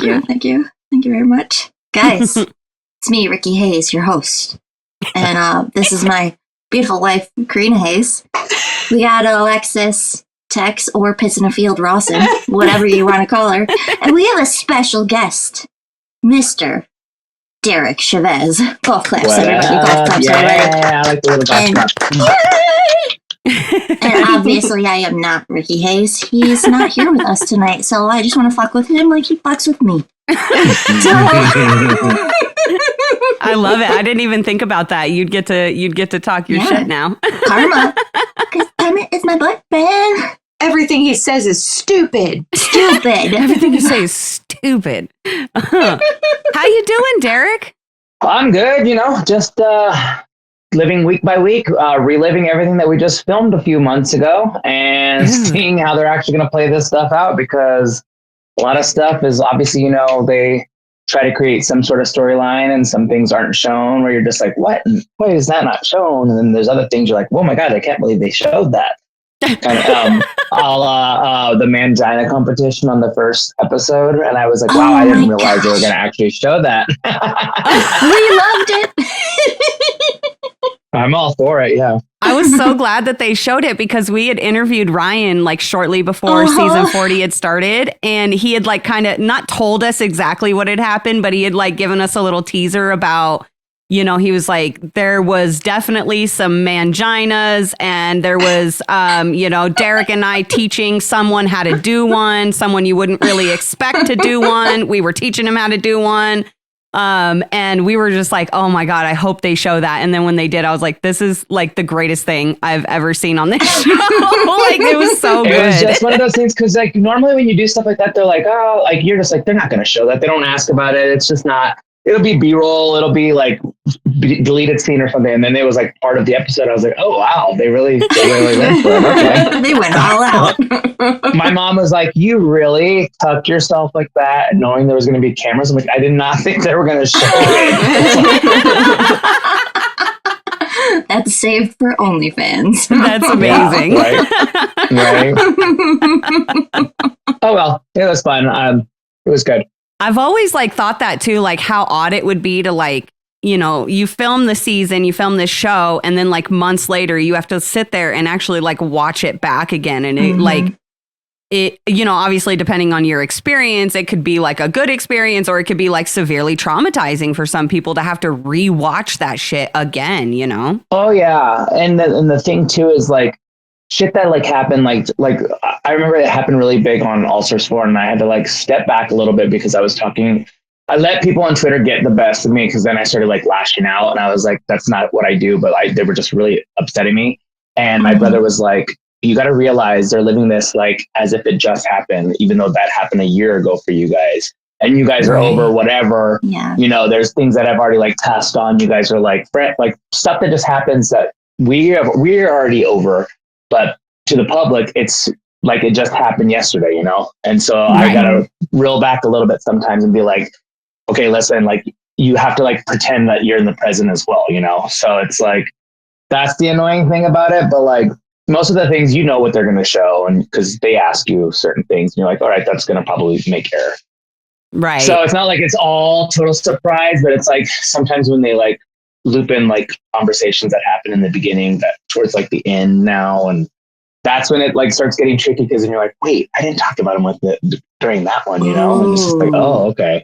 you. Thank you very much. Guys, it's me, Ricky Hayes, your host. And this is my beautiful wife, Corrina Hayes. We got Alexis, Tex, or Piss in a Field Rawson, whatever you want to call her. And we have a special guest, Mr. Derek Chavez. Golf claps, everybody. Golf claps, everybody. I like the little golf clap. And obviously, I am not Ricky Hayes. He's not here with us tonight, so I just want to fuck with him like he fucks with me. I love it. I didn't even think about that. You'd get to talk your shit now. Karma. Because Karma is my boyfriend. Everything he says is stupid. Everything you say is stupid. How you doing, Derek? I'm good, just living week by week, reliving everything that we just filmed a few months ago and seeing how they're actually going to play this stuff out, because a lot of stuff is obviously, they try to create some sort of storyline and some things aren't shown where you're just like, what? Why is that not shown? And then there's other things you're like, oh my God, I can't believe they showed that. Kind of, the mangina competition on the first episode. And I was like, wow, I didn't realize they were going to actually show that. We loved it. I'm all for it. Yeah. I was so glad that they showed it, because we had interviewed Ryan like shortly before season 40 had started. And he had like kind of not told us exactly what had happened, but he had like given us a little teaser about, he was like, there was definitely some manginas, and there was, Derek and I teaching someone how to do one, someone you wouldn't really expect to do one. We were teaching him how to do one. And we were just like, oh my God, I hope they show that. And then when they did, I was like, this is like the greatest thing I've ever seen on this show. Like, it was so good. It was just one of those things, because like normally when you do stuff like that, they're like, oh, like you're just like, they're not going to show that. They don't ask about it. It's just not. It'll be B-roll. It'll be like deleted scene or something. And then it was like part of the episode. I was like, oh, wow. They really went for it. Okay. They went all out. My mom was like, you really tucked yourself like that, knowing there was going to be cameras? I'm like, I did not think they were going to show it. That's saved for OnlyFans. That's amazing. Yeah, right. Oh, well, it was fun. It was good. I've always like thought that too, like how odd it would be to like, you film the season, you film this show, and then like months later you have to sit there and actually like watch it back again. And it obviously depending on your experience, it could be like a good experience, or it could be like severely traumatizing for some people to have to rewatch that shit again, Oh yeah. And the thing too is like, shit that like happened, like I remember it happened really big on All Stars 4, and I had to like step back a little bit because I let people on Twitter get the best of me, because then I started like lashing out, and I was like, that's not what I do, but they were just really upsetting me. And my brother was like, you got to realize they're living this like as if it just happened, even though that happened a year ago for you guys, and you guys are over whatever. Yeah. There's things that I've already like passed on. You guys are like stuff that just happens that we're already over. But to the public, it's like it just happened yesterday, And so I got to reel back a little bit sometimes and be like, okay, listen, like you have to like pretend that you're in the present as well, So it's like, that's the annoying thing about it. But like most of the things, what they're going to show, and because they ask you certain things, and you're like, all right, that's going to probably make error. Right. So it's not like it's all total surprise, but it's like sometimes when they like loop in like conversations that happen in the beginning that towards like the end now, and that's when it like starts getting tricky, because then you're like, wait, I didn't talk about him with it during that one, and it's just like, oh, okay,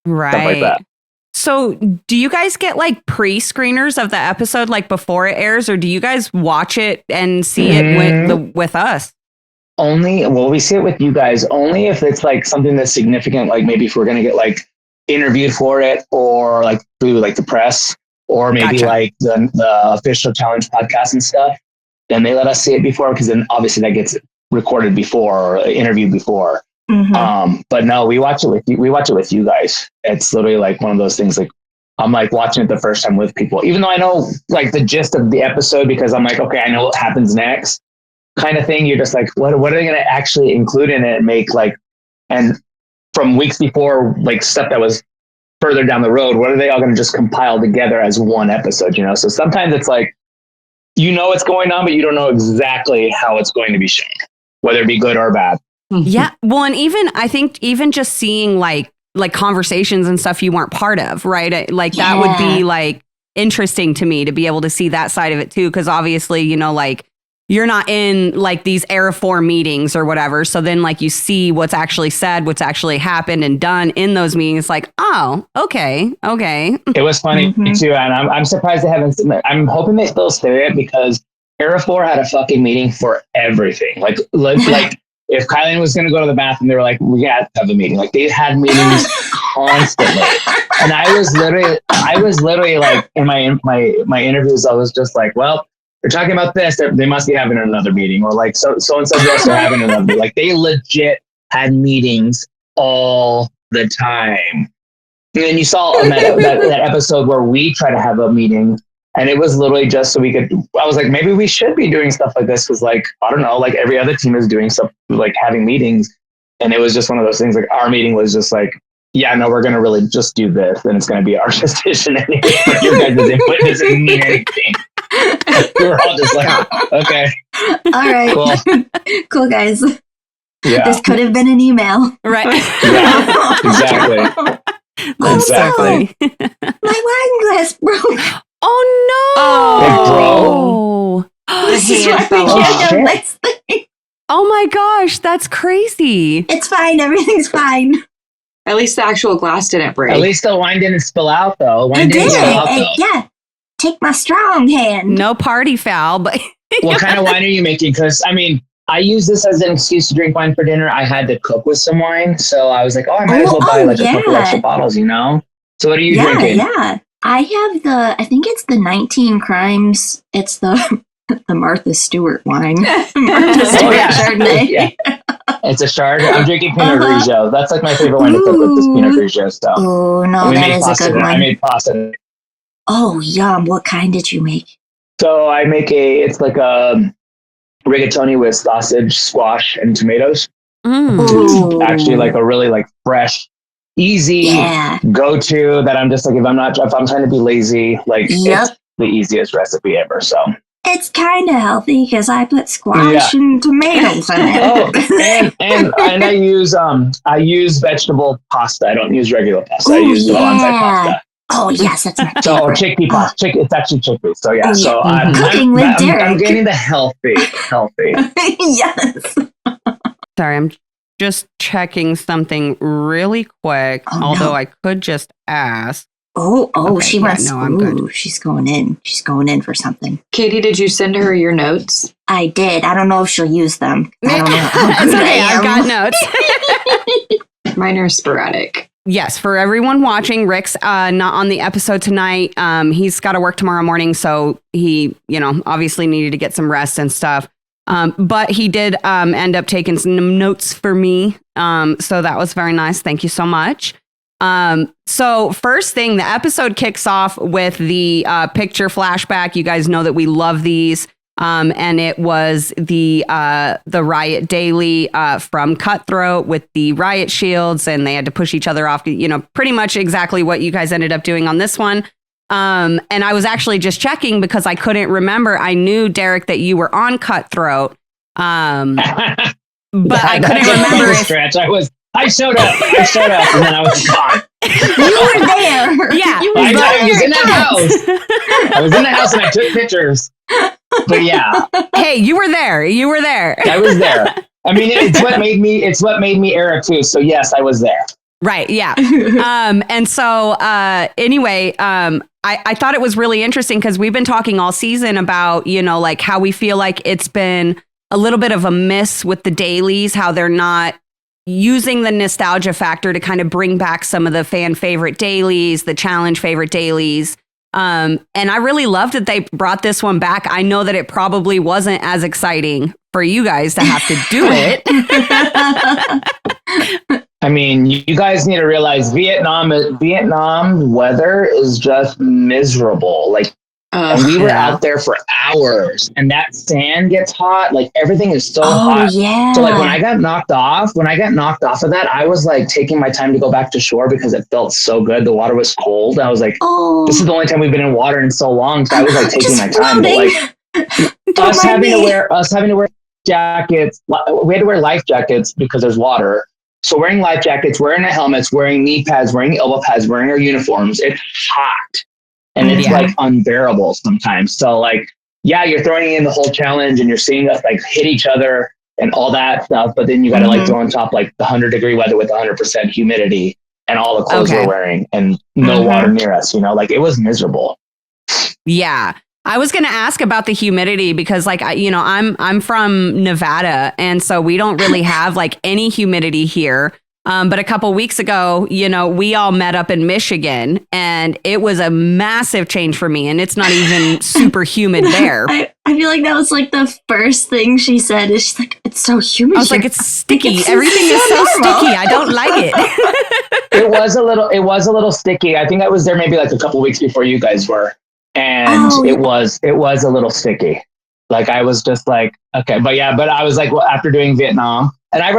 right. Stuff like that. So do you guys get like pre-screeners of the episode like before it airs, or do you guys watch it and see it with us? We see it with you guys only if it's like something that's significant, like maybe if we're gonna get like interviewed for it, or like through like the press, or maybe like the official challenge podcast and stuff, then they let us see it before, because then obviously that gets recorded before or interviewed before. But no, we watch it with you. We watch it with you guys. It's literally like one of those things. Like I'm like watching it the first time with people, even though I know like the gist of the episode, because I'm like, okay, I know what happens next, kind of thing. You're just like, what are they going to actually include in it and make like, and from weeks before, like stuff that was further down the road, what are they all going to just compile together as one episode, So sometimes it's like, what's going on, but you don't know exactly how it's going to be shown, whether it be good or bad. Yeah. Well, and I think even just seeing like like conversations and stuff you weren't part of, right? Like that would be like interesting to me to be able to see that side of it too, because obviously, you know, like you're not in like these Era 4 meetings or whatever. So then like you see what's actually said, what's actually happened and done in those meetings. Like, oh, okay. It was funny too. And I'm surprised they haven't. I'm hoping they still say it because Era 4 had a fucking meeting for everything. Like if Kylie was going to go to the bathroom, they were like, we got to have a meeting. Like they had meetings constantly. And I was literally like in my interviews, I was just like, well, they're talking about this. They must be having another meeting, or like so and so yes, they're having another meeting. Like they legit had meetings all the time. And then you saw on that episode where we try to have a meeting, and it was literally just so we could. I was like, maybe we should be doing stuff like this, because like I don't know, like every other team is doing stuff like having meetings, and it was just one of those things. Like our meeting was just like, yeah, no, we're gonna really just do this, and it's gonna be our decision anyway. But your guys' input doesn't mean anything. We were all just like, okay, all right, cool guys. Yeah, this could have been an email, right? Yeah, exactly. Exactly. My wine glass broke. Oh no! It broke. This is why we fell can't off. do this thing. Oh my gosh, that's crazy. It's fine. Everything's fine. At least the actual glass didn't break. At least the wine didn't spill out, though. Wine It didn't did. spill out, though. Yeah. Take my strong hand. No party foul, but What kind of wine are you making? Because, I mean, I use this as an excuse to drink wine for dinner. I had to cook with some wine. So I was like, I might as well buy like a couple extra bottles, you know? So what are you drinking? Yeah. I have I think it's the 19 Crimes. It's the Martha Stewart wine. Martha Stewart Chardonnay. Yeah. It's a Chard. I'm drinking Pinot Grigio. That's like my favorite wine to cook with, this Pinot Grigio stuff. Oh, no, that is a good one. I made pasta. Oh, yum. What kind did you make? So I make it's like a rigatoni with sausage, squash, and tomatoes. Ooh. It's actually like a really like fresh, easy go-to that I'm just like, if I'm trying to be lazy, like it's the easiest recipe ever. So it's kind of healthy because I put squash and tomatoes in it. and I use vegetable pasta. I don't use regular pasta. I use the bonsai pasta. Oh yes, that's my favorite. So chickpea pasta. It's actually chickpeas. So yeah. So Cooking with Derek. I'm getting the healthy. Yes. sorry, I'm just checking something really quick. Although I could just ask. Okay, she wants. No, I'm good. She's going in. She's going in for something. Katie, did you send her your notes? I did. I don't know if she'll use them. I don't know. How It's good okay. I am. I've got notes. Mine are sporadic. Yes, for everyone watching, Rick's not on the episode tonight. He's got to work tomorrow morning, so he, obviously needed to get some rest and stuff. But he did end up taking some notes for me. So that was very nice. Thank you so much. So first thing, the episode kicks off with the picture flashback. You guys know that we love these. And it was the Riot daily from Cutthroat with the Riot shields, and they had to push each other off, pretty much exactly what you guys ended up doing on this one. And I was actually just checking because I couldn't remember. I knew, Derek, that you were on Cutthroat. But I couldn't remember. I showed up, and then I was gone. You were there. Yeah. I was in that house. I was in the house and I took pictures. But yeah. Hey, you were there. I was there. I mean, it's what made me Eric too. So yes, I was there. Right. Yeah. And so anyway, I thought it was really interesting because we've been talking all season about, like how we feel like it's been a little bit of a miss with the dailies, how they're not using the nostalgia factor to kind of bring back some of the fan favorite dailies, the challenge favorite dailies. And I really loved that they brought this one back. I know that it probably wasn't as exciting for you guys to have to do it. I mean, you guys need to realize Vietnam weather is just miserable. Like, and we were out there for hours, and that sand gets hot. Like everything is so hot. Yeah. So like when I got knocked off of that, I was like taking my time to go back to shore because it felt so good. The water was cold. I was like, this is the only time we've been in water in so long. So I was like taking my time. But like us having to wear jackets. We had to wear life jackets because there's water. So wearing life jackets, wearing our helmets, wearing knee pads, wearing elbow pads, wearing our uniforms, it's hot and it's like unbearable sometimes. So like, yeah, you're throwing in the whole challenge and you're seeing us like hit each other and all that stuff. But then you got to like throw on top like the 100-degree weather with 100% humidity and all the clothes we're wearing and no water near us, you know, like it was miserable. Yeah. I was going to ask about the humidity because like, I'm from Nevada. And so we don't really have like any humidity here. But a couple weeks ago, we all met up in Michigan and it was a massive change for me. And it's not even super humid there. I feel like that was like the first thing she said is she's like, it's so humid. I was like, it's sticky. Everything is so sticky. I don't like it. It was a little sticky. I think I was there maybe like a couple weeks before you guys were. And it was a little sticky. Like I was just like, okay, but I was like, well, after doing Vietnam and I've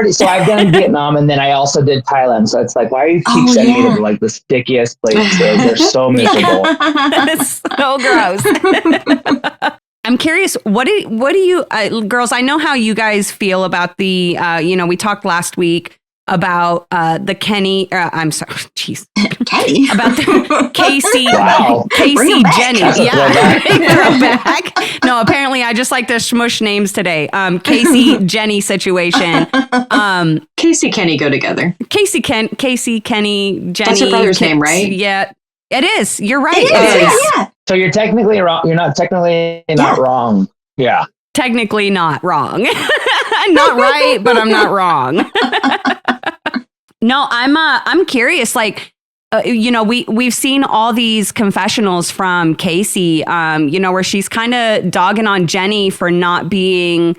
done Vietnam and then I also did Thailand. So it's like, why do you keep sending me to like the stickiest places? They're so miserable. It's so gross. I'm curious, what do you, girls, I know how you guys feel about the, we talked last week about the Kenny, I'm sorry, jeez. Kenny? About the Kaycee, Wow. Kaycee Jenny. Yeah. Throwback. No, apparently I just like to smush names today. Kaycee Jenny situation. Kaycee Kenny go together. Kaycee Kenny Jenny. That's your brother's name, right? Yeah, it is. You're right. It is. Yeah. So you're technically wrong. You're not technically not wrong. Yeah. Technically not wrong. Not right, but I'm not wrong. No, I'm curious. Like, we've seen all these confessionals from Kaycee, where she's kind of dogging on Jenny for not being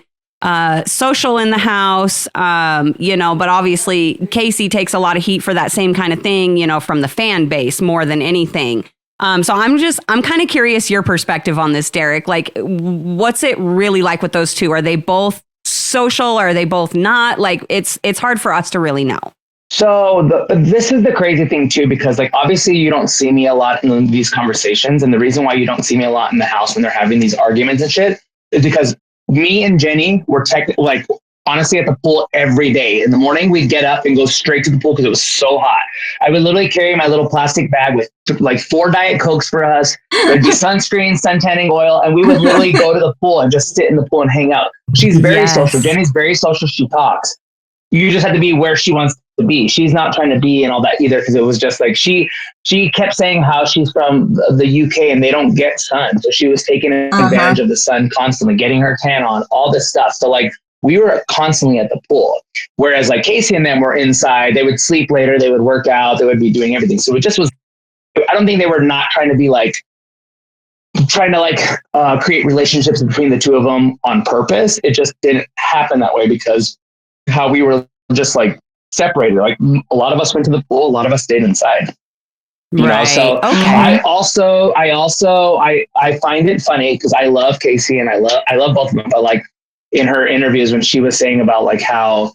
social in the house, but obviously Kaycee takes a lot of heat for that same kind of thing, from the fan base more than anything. So I'm kind of curious your perspective on this, Derek. Like, what's it really like with those two? Are they both social? Or are they both not? Like, it's hard for us to really know. So this is the crazy thing too, because like, obviously you don't see me a lot in these conversations. And the reason why you don't see me a lot in the house when they're having these arguments and shit is because me and Jenny were honestly at the pool every day. In the morning, we'd get up and go straight to the pool because it was so hot. I would literally carry my little plastic bag with like 4 Diet Cokes for us. There'd be sunscreen, sun tanning oil, and we would literally go to the pool and just sit in the pool and hang out. She's very social. Jenny's very social. She talks. You just have to be where she wants to be. She's not trying to be and all that either, because it was just like she kept saying how she's from the UK and they don't get sun. So she was taking advantage of the sun constantly, getting her tan on, all this stuff. So like, we were constantly at the pool, whereas like Kaycee and them were inside. They would sleep later. They would work out. They would be doing everything. So it just was, I don't think they were not trying to create relationships between the two of them on purpose. It just didn't happen that way because how we were just like separated. Like a lot of us went to the pool. A lot of us stayed inside. You know, so I find it funny because I love Kaycee and I love both of them, but like, in her interviews when she was saying about like how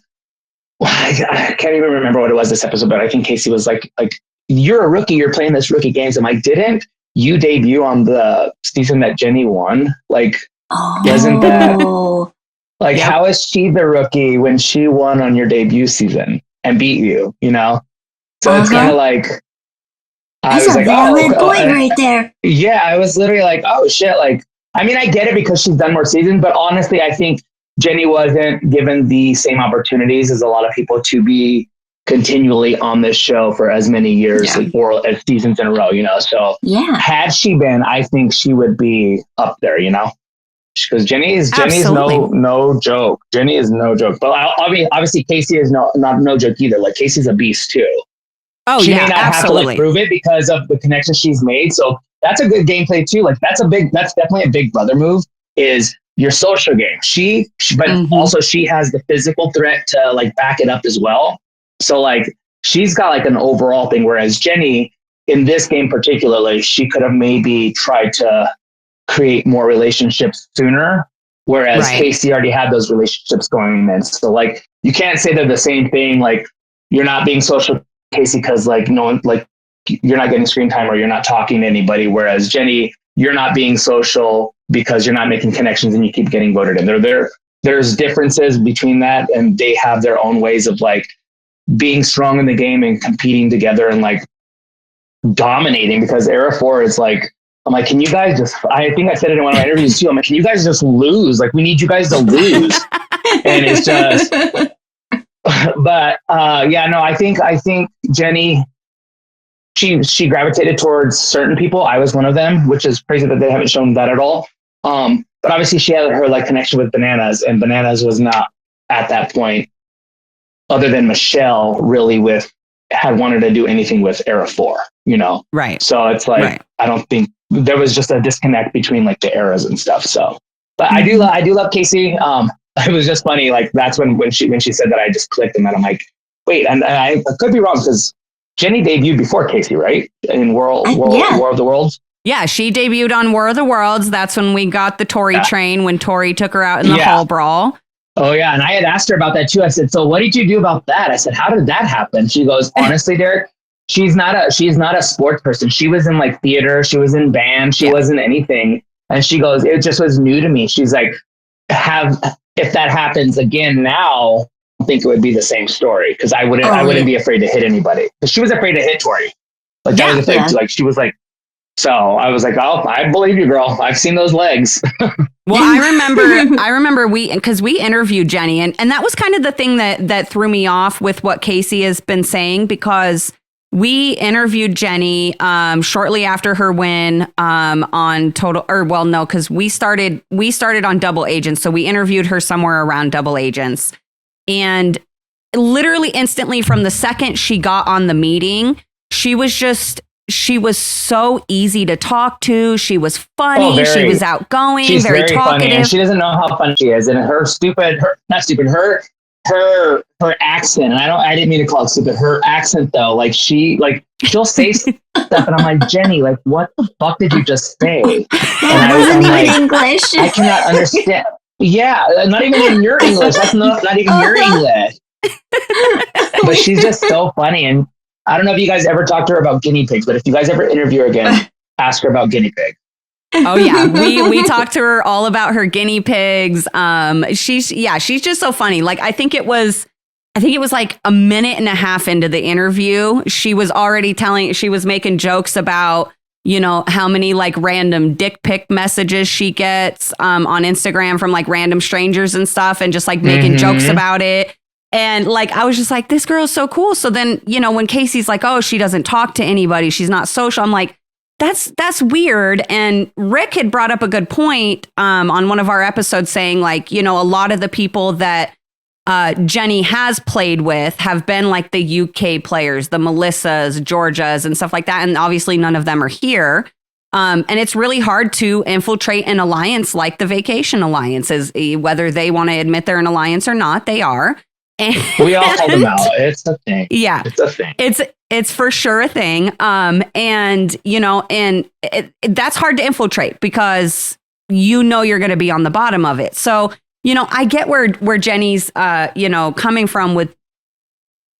I can't even remember what it was this episode, but I think Kaycee was like you're a rookie, you're playing this rookie games. I'm like, didn't you debut on the season that Jenny won? Like, wasn't that like how is she the rookie when she won on your debut season and beat you? You know, so it's kind of like That's a valid point right there. Yeah, I was literally like, oh shit, like. I mean, I get it because she's done more seasons, but honestly, I think Jenny wasn't given the same opportunities as a lot of people to be continually on this show for as many years or as seasons in a row, So had she been, I think she would be up there, because Jenny is no joke. Jenny is no joke. But obviously, Kaycee is not no joke either. Like Kaycee's a beast too. Oh, she may not have to like prove it because of the connection she's made. So that's a good gameplay too. Like that's definitely a big brother move is your social game. But also she has the physical threat to like back it up as well. So like she's got like an overall thing. Whereas Jenny in this game particularly, she could have maybe tried to create more relationships sooner. Whereas Kaycee already had those relationships going in. So like, you can't say they're the same thing. Like you're not being social, Kaycee, because like no one, like you're not getting screen time or you're not talking to anybody. Whereas Jenny, you're not being social because you're not making connections and you keep getting voted in. There's differences between that, and they have their own ways of like being strong in the game and competing together and like dominating, because Era 4 is like, I'm like, can you guys just, I think I said it in one of my interviews too. I'm like, can you guys just lose? Like, we need you guys to lose. And it's just, but yeah, no, I think Jenny, she gravitated towards certain people. I was one of them, which is crazy that they haven't shown that at all. But obviously she had her like connection with Bananas, and Bananas was not at that point, other than Michelle, really had wanted to do anything with Era 4, you know? Right. So it's like, I don't think there was just a disconnect between like the eras and stuff. So, but I do love Kaycee. It was just funny. Like that's when she said that, I just clicked, and then I'm like, wait, and I could be wrong, because Jenny debuted before Kaycee, right? In War of the Worlds. Yeah, she debuted on War of the Worlds. That's when we got the Tori train, when Tori took her out in the hall brawl. Oh yeah, and I had asked her about that too. I said, "So what did you do about that?" I said, "How did that happen?" She goes, "Honestly, Derek, she's not a sports person. She was in like theater, she was in band, she wasn't anything." And she goes, "It just was new to me." She's like, if that happens again now, I think it would be the same story, because I wouldn't be afraid to hit anybody, because she was afraid to hit Tori. Like that was the thing. Like she was like. So I was like, "Oh, I believe you, girl. I've seen those legs." Well, I remember because we interviewed Jenny, and that was kind of the thing that threw me off with what Kaycee has been saying, because we interviewed Jenny shortly after her win on Total, or well, no, because we started on Double Agents, so we interviewed her somewhere around Double Agents, and literally instantly from the second she got on the meeting, she was so easy to talk to. She was funny. She was outgoing, she's very talkative. Funny, and she doesn't know how funny she is. And her accent. And I didn't mean to call it stupid. Her accent though, like she'll say stuff, and I'm like, Jenny, like what the fuck did you just say? And That wasn't even like, English. I cannot understand. Yeah, not even in your English. That's not even your English. But she's just so funny. And I don't know if you guys ever talked to her about guinea pigs, but if you guys ever interview her again, ask her about guinea pigs. Oh yeah, we talked to her all about her guinea pigs. She's just so funny. Like I think it was like a minute and a half into the interview, she was making jokes about, you know, how many like random dick pic messages she gets on Instagram from like random strangers and stuff, and just like making jokes about it. And like, I was just like, this girl is so cool. So then, you know, when Kaycee's like, oh, she doesn't talk to anybody, she's not social, I'm like, that's weird. And Rick had brought up a good point on one of our episodes, saying like, you know, a lot of the people that Jenny has played with have been like the UK players, the Melissas, Georgias, and stuff like that. And obviously none of them are here. And it's really hard to infiltrate an alliance like the Vacation Alliances, whether they want to admit they're an alliance or not, they are. We all call them out. It's a thing. Yeah, it's a thing. It's for sure a thing. And you know, and that's hard to infiltrate, because you know you're going to be on the bottom of it. So you know, I get where Jenny's you know, coming from with,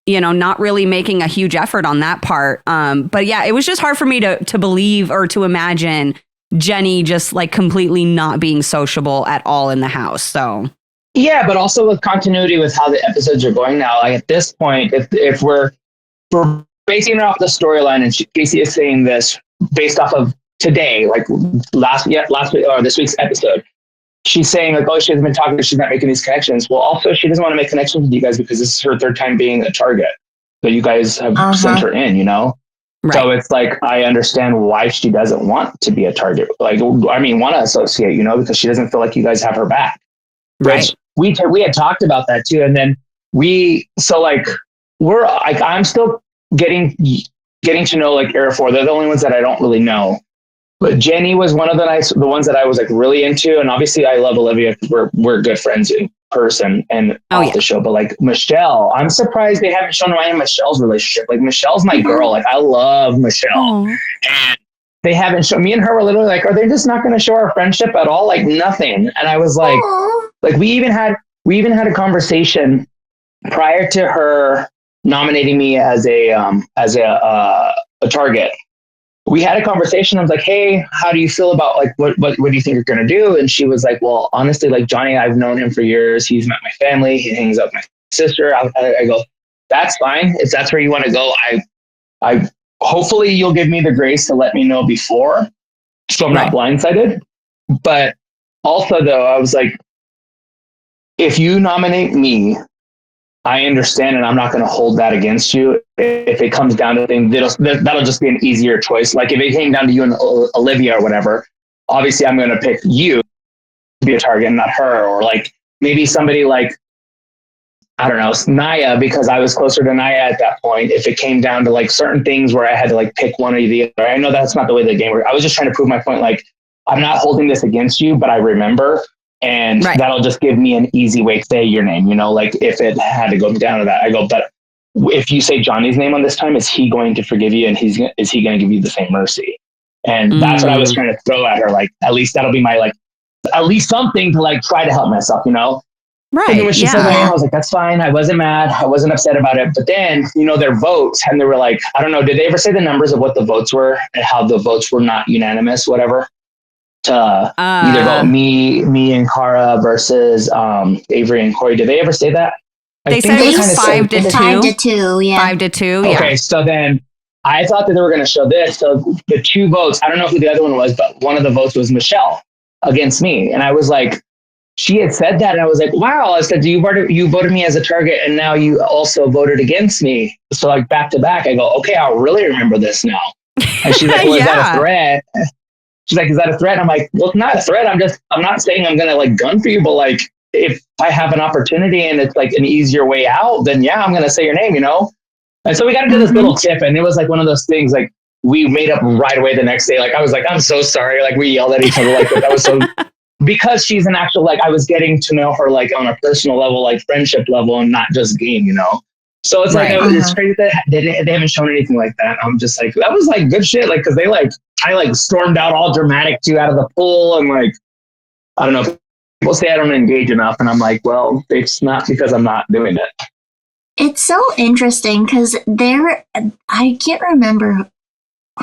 you know, not really making a huge effort on that part. But yeah, it was just hard for me to believe or to imagine Jenny just like completely not being sociable at all in the house. So. Yeah, but also with continuity with how the episodes are going now. Like at this point, if we're basing it off the storyline, and Kaycee is saying this based off of today, like last week or this week's episode, she's saying like, oh, she hasn't been talking, she's not making these connections. Well, also she doesn't want to make connections with you guys because this is her third time being a target that you guys have sent her in, you know? Right. So it's like, I understand why she doesn't want to be a target. Like, I mean, want to associate, you know, because she doesn't feel like you guys have her back. Right. Which we had talked about that too. And then I'm still getting to know like Era 4. They're the only ones that I don't really know. But Jenny was one of the ones that I was like really into. And obviously I love Olivia. We're good friends in person and off the show. But like Michelle, I'm surprised they haven't shown Ryan and Michelle's relationship. Like Michelle's my girl. Like I love Michelle. And they haven't shown, me and her were literally like, are they just not going to show our friendship at all? Like nothing. And I was like, like we even had a conversation prior to her nominating me as a target. We had a conversation. I was like, hey, how do you feel about like, what do you think you're going to do? And she was like, well, honestly, like Johnny, I've known him for years. He's met my family. He hangs out with my sister. I go, that's fine. If that's where you want to go, I hopefully you'll give me the grace to let me know before, so I'm not blindsided. But also though, I was like, if you nominate me, I understand, and I'm not going to hold that against you. If it comes down to things, that'll just be an easier choice. Like if it came down to you and Olivia or whatever, obviously I'm going to pick you to be a target and not her. Or like maybe somebody like, I don't know, Naya, because I was closer to Naya at that point. If it came down to like certain things where I had to like pick one or the other, I know that's not the way the game works. I was just trying to prove my point. Like, I'm not holding this against you, but I remember. And that'll just give me an easy way to say your name, you know, like if it had to go down to that, I go, but if you say Johnny's name on this time, is he going to forgive you? And is he going to give you the same mercy? And that's what I was trying to throw at her. Like, at least that'll be my, like, at least something to like try to help myself, you know? Right. And when she said my name, I was like, that's fine. I wasn't mad. I wasn't upset about it. But then, you know, their votes, and they were like, I don't know, did they ever say the numbers of what the votes were and how the votes were not unanimous, whatever? To either vote me and Cara versus Averey and Corey. Did they ever say that? They said it was 5 to 2. 5 to 2, yeah. 5 to 2, yeah. Okay, so then I thought that they were going to show this. So the two votes, I don't know who the other one was, but one of the votes was Michelle against me. And I was like, she had said that, and I was like, wow. I said, you voted me as a target, and now you also voted against me. So like back to back, I go, okay, I'll really remember this now. And she's like, well, is that a threat? She's like, is that a threat? I'm like, well, it's not a threat. I'm not saying I'm going to like gun for you, but like, if I have an opportunity and it's like an easier way out, then yeah, I'm going to say your name, you know? And so we got into this little tip, and it was like one of those things, like we made up right away the next day. Like I was like, I'm so sorry. Like we yelled at each other like that. Was so, because she's an actual, like I was getting to know her like on a personal level, like friendship level, and not just game, you know? So it's like, it's crazy that they haven't shown anything like that. I'm just like, that was like good shit. Like, cause I like stormed out all dramatic too out of the pool, and like, I don't know, people say I don't engage enough, and I'm like, well, it's not because I'm not doing it. It's so interesting because I can't remember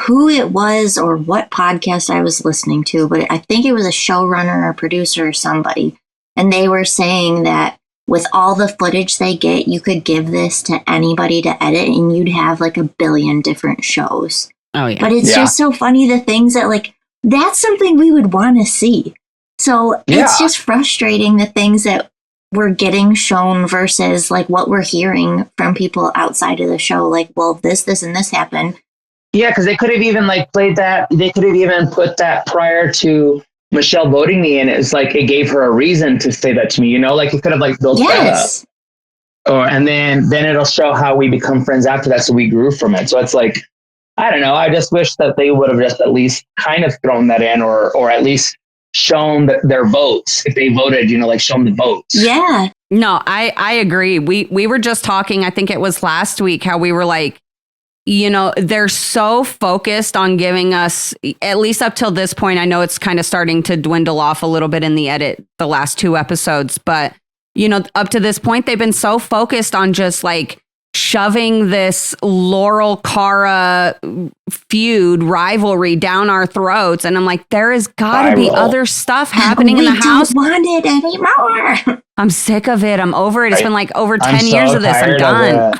who it was or what podcast I was listening to, but I think it was a showrunner or producer or somebody. And they were saying that with all the footage they get, you could give this to anybody to edit and you'd have like 1 billion different shows. Oh, yeah. But it's just so funny, the things that like, that's something we would want to see. So it's just frustrating, the things that we're getting shown versus like what we're hearing from people outside of the show. Like, well, this, and this happened. Yeah, because they could have even like played that. They could have even put that prior to Michelle voting me, and it's like it gave her a reason to say that to me. You know, like it could have like built that up. And then it'll show how we become friends after that. So we grew from it. So it's like, I don't know. I just wish that they would have just at least kind of thrown that in, or at least shown their votes if they voted. You know, like show them the votes. Yeah. No, I agree. We were just talking, I think it was last week, how we were like, you know, they're so focused on giving us, at least up till this point, I know it's kind of starting to dwindle off a little bit in the edit, the last 2 episodes, but, you know, up to this point, they've been so focused on just like shoving this Laurel Cara feud rivalry down our throats. And I'm like, there has got to be other stuff happening in the house. We don't want it anymore. I'm sick of it. I'm over it. It's been like over 10 years of this. I'm done.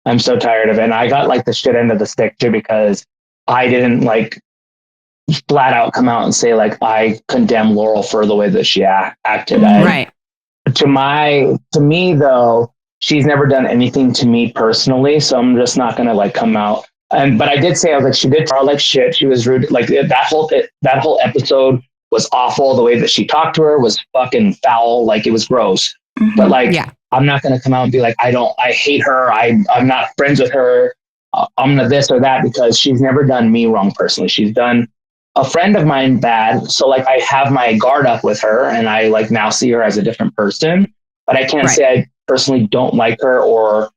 I'm so tired of it. And I got like the shit end of the stick too, because I didn't like flat out come out and say like, I condemn Laurel for the way that she acted. Right. To me though, she's never done anything to me personally. So I'm just not going to like come out. But I did say, I was like, she did her like shit. She was rude. Like that whole episode was awful. The way that she talked to her was fucking foul. Like it was gross. Mm-hmm. But like, I'm not going to come out and be like, I hate her. I'm not friends with her. I'm the this or that, because she's never done me wrong personally. She's done a friend of mine bad. So like I have my guard up with her, and I like now see her as a different person, but I can't say I personally don't like her or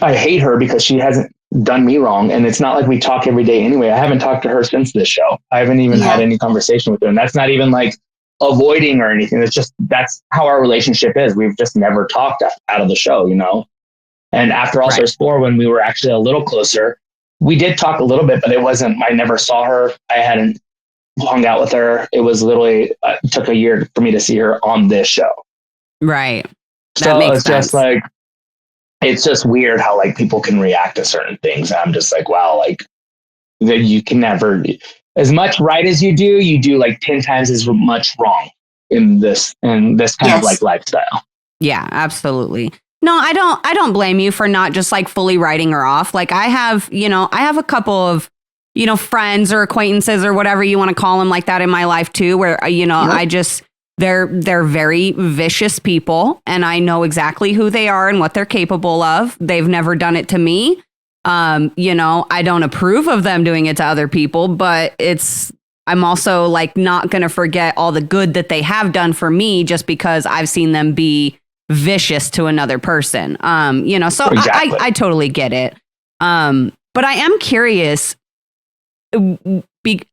I hate her because she hasn't done me wrong. And it's not like we talk every day anyway. I haven't talked to her since this show. I haven't even had any conversation with her. And that's not even like avoiding or anything. It's just, that's how our relationship is. We've just never talked out of the show, you know? And after All Stars 4, when we were actually a little closer, we did talk a little bit, but it wasn't, I never saw her. I hadn't hung out with her. It was literally, it took a year for me to see her on this show. Right. So it's just like, it's just weird how like people can react to certain things. And I'm just like, wow, like that you can never, as much right as you do like 10 times as much wrong in this kind of like lifestyle. Yeah, absolutely. No, I don't blame you for not just like fully writing her off. Like I have a couple of, friends or acquaintances or whatever you want to call them like that in my life too, where, I just, they're very vicious people and I know exactly who they are and what they're capable of. They've never done it to me. I don't approve of them doing it to other people, but I'm also like not going to forget all the good that they have done for me just because I've seen them be vicious to another person. So exactly. I totally get it. But I am curious,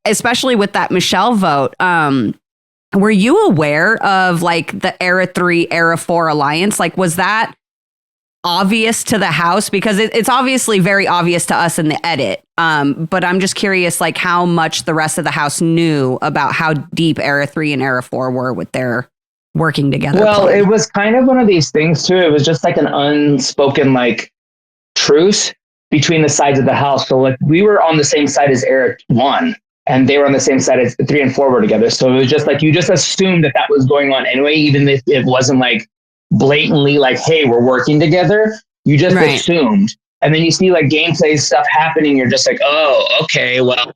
especially with that Michelle vote. Were you aware of like the Era 3, Era 4 alliance? Like, was that obvious to the house? Because it's obviously very obvious to us in the edit. But I'm just curious, like how much the rest of the house knew about how deep Era 3 and Era 4 were with their working together. Well, it was kind of one of these things too. It was just like an unspoken like truce between the sides of the house. So like we were on the same side as Era 1 and they were on the same side as 3 and 4 were together. So it was just like, you just assumed that was going on anyway, even if it wasn't like blatantly like, hey, we're working together. You just assumed. And then you see like gameplay stuff happening. You're just like, oh, okay, well,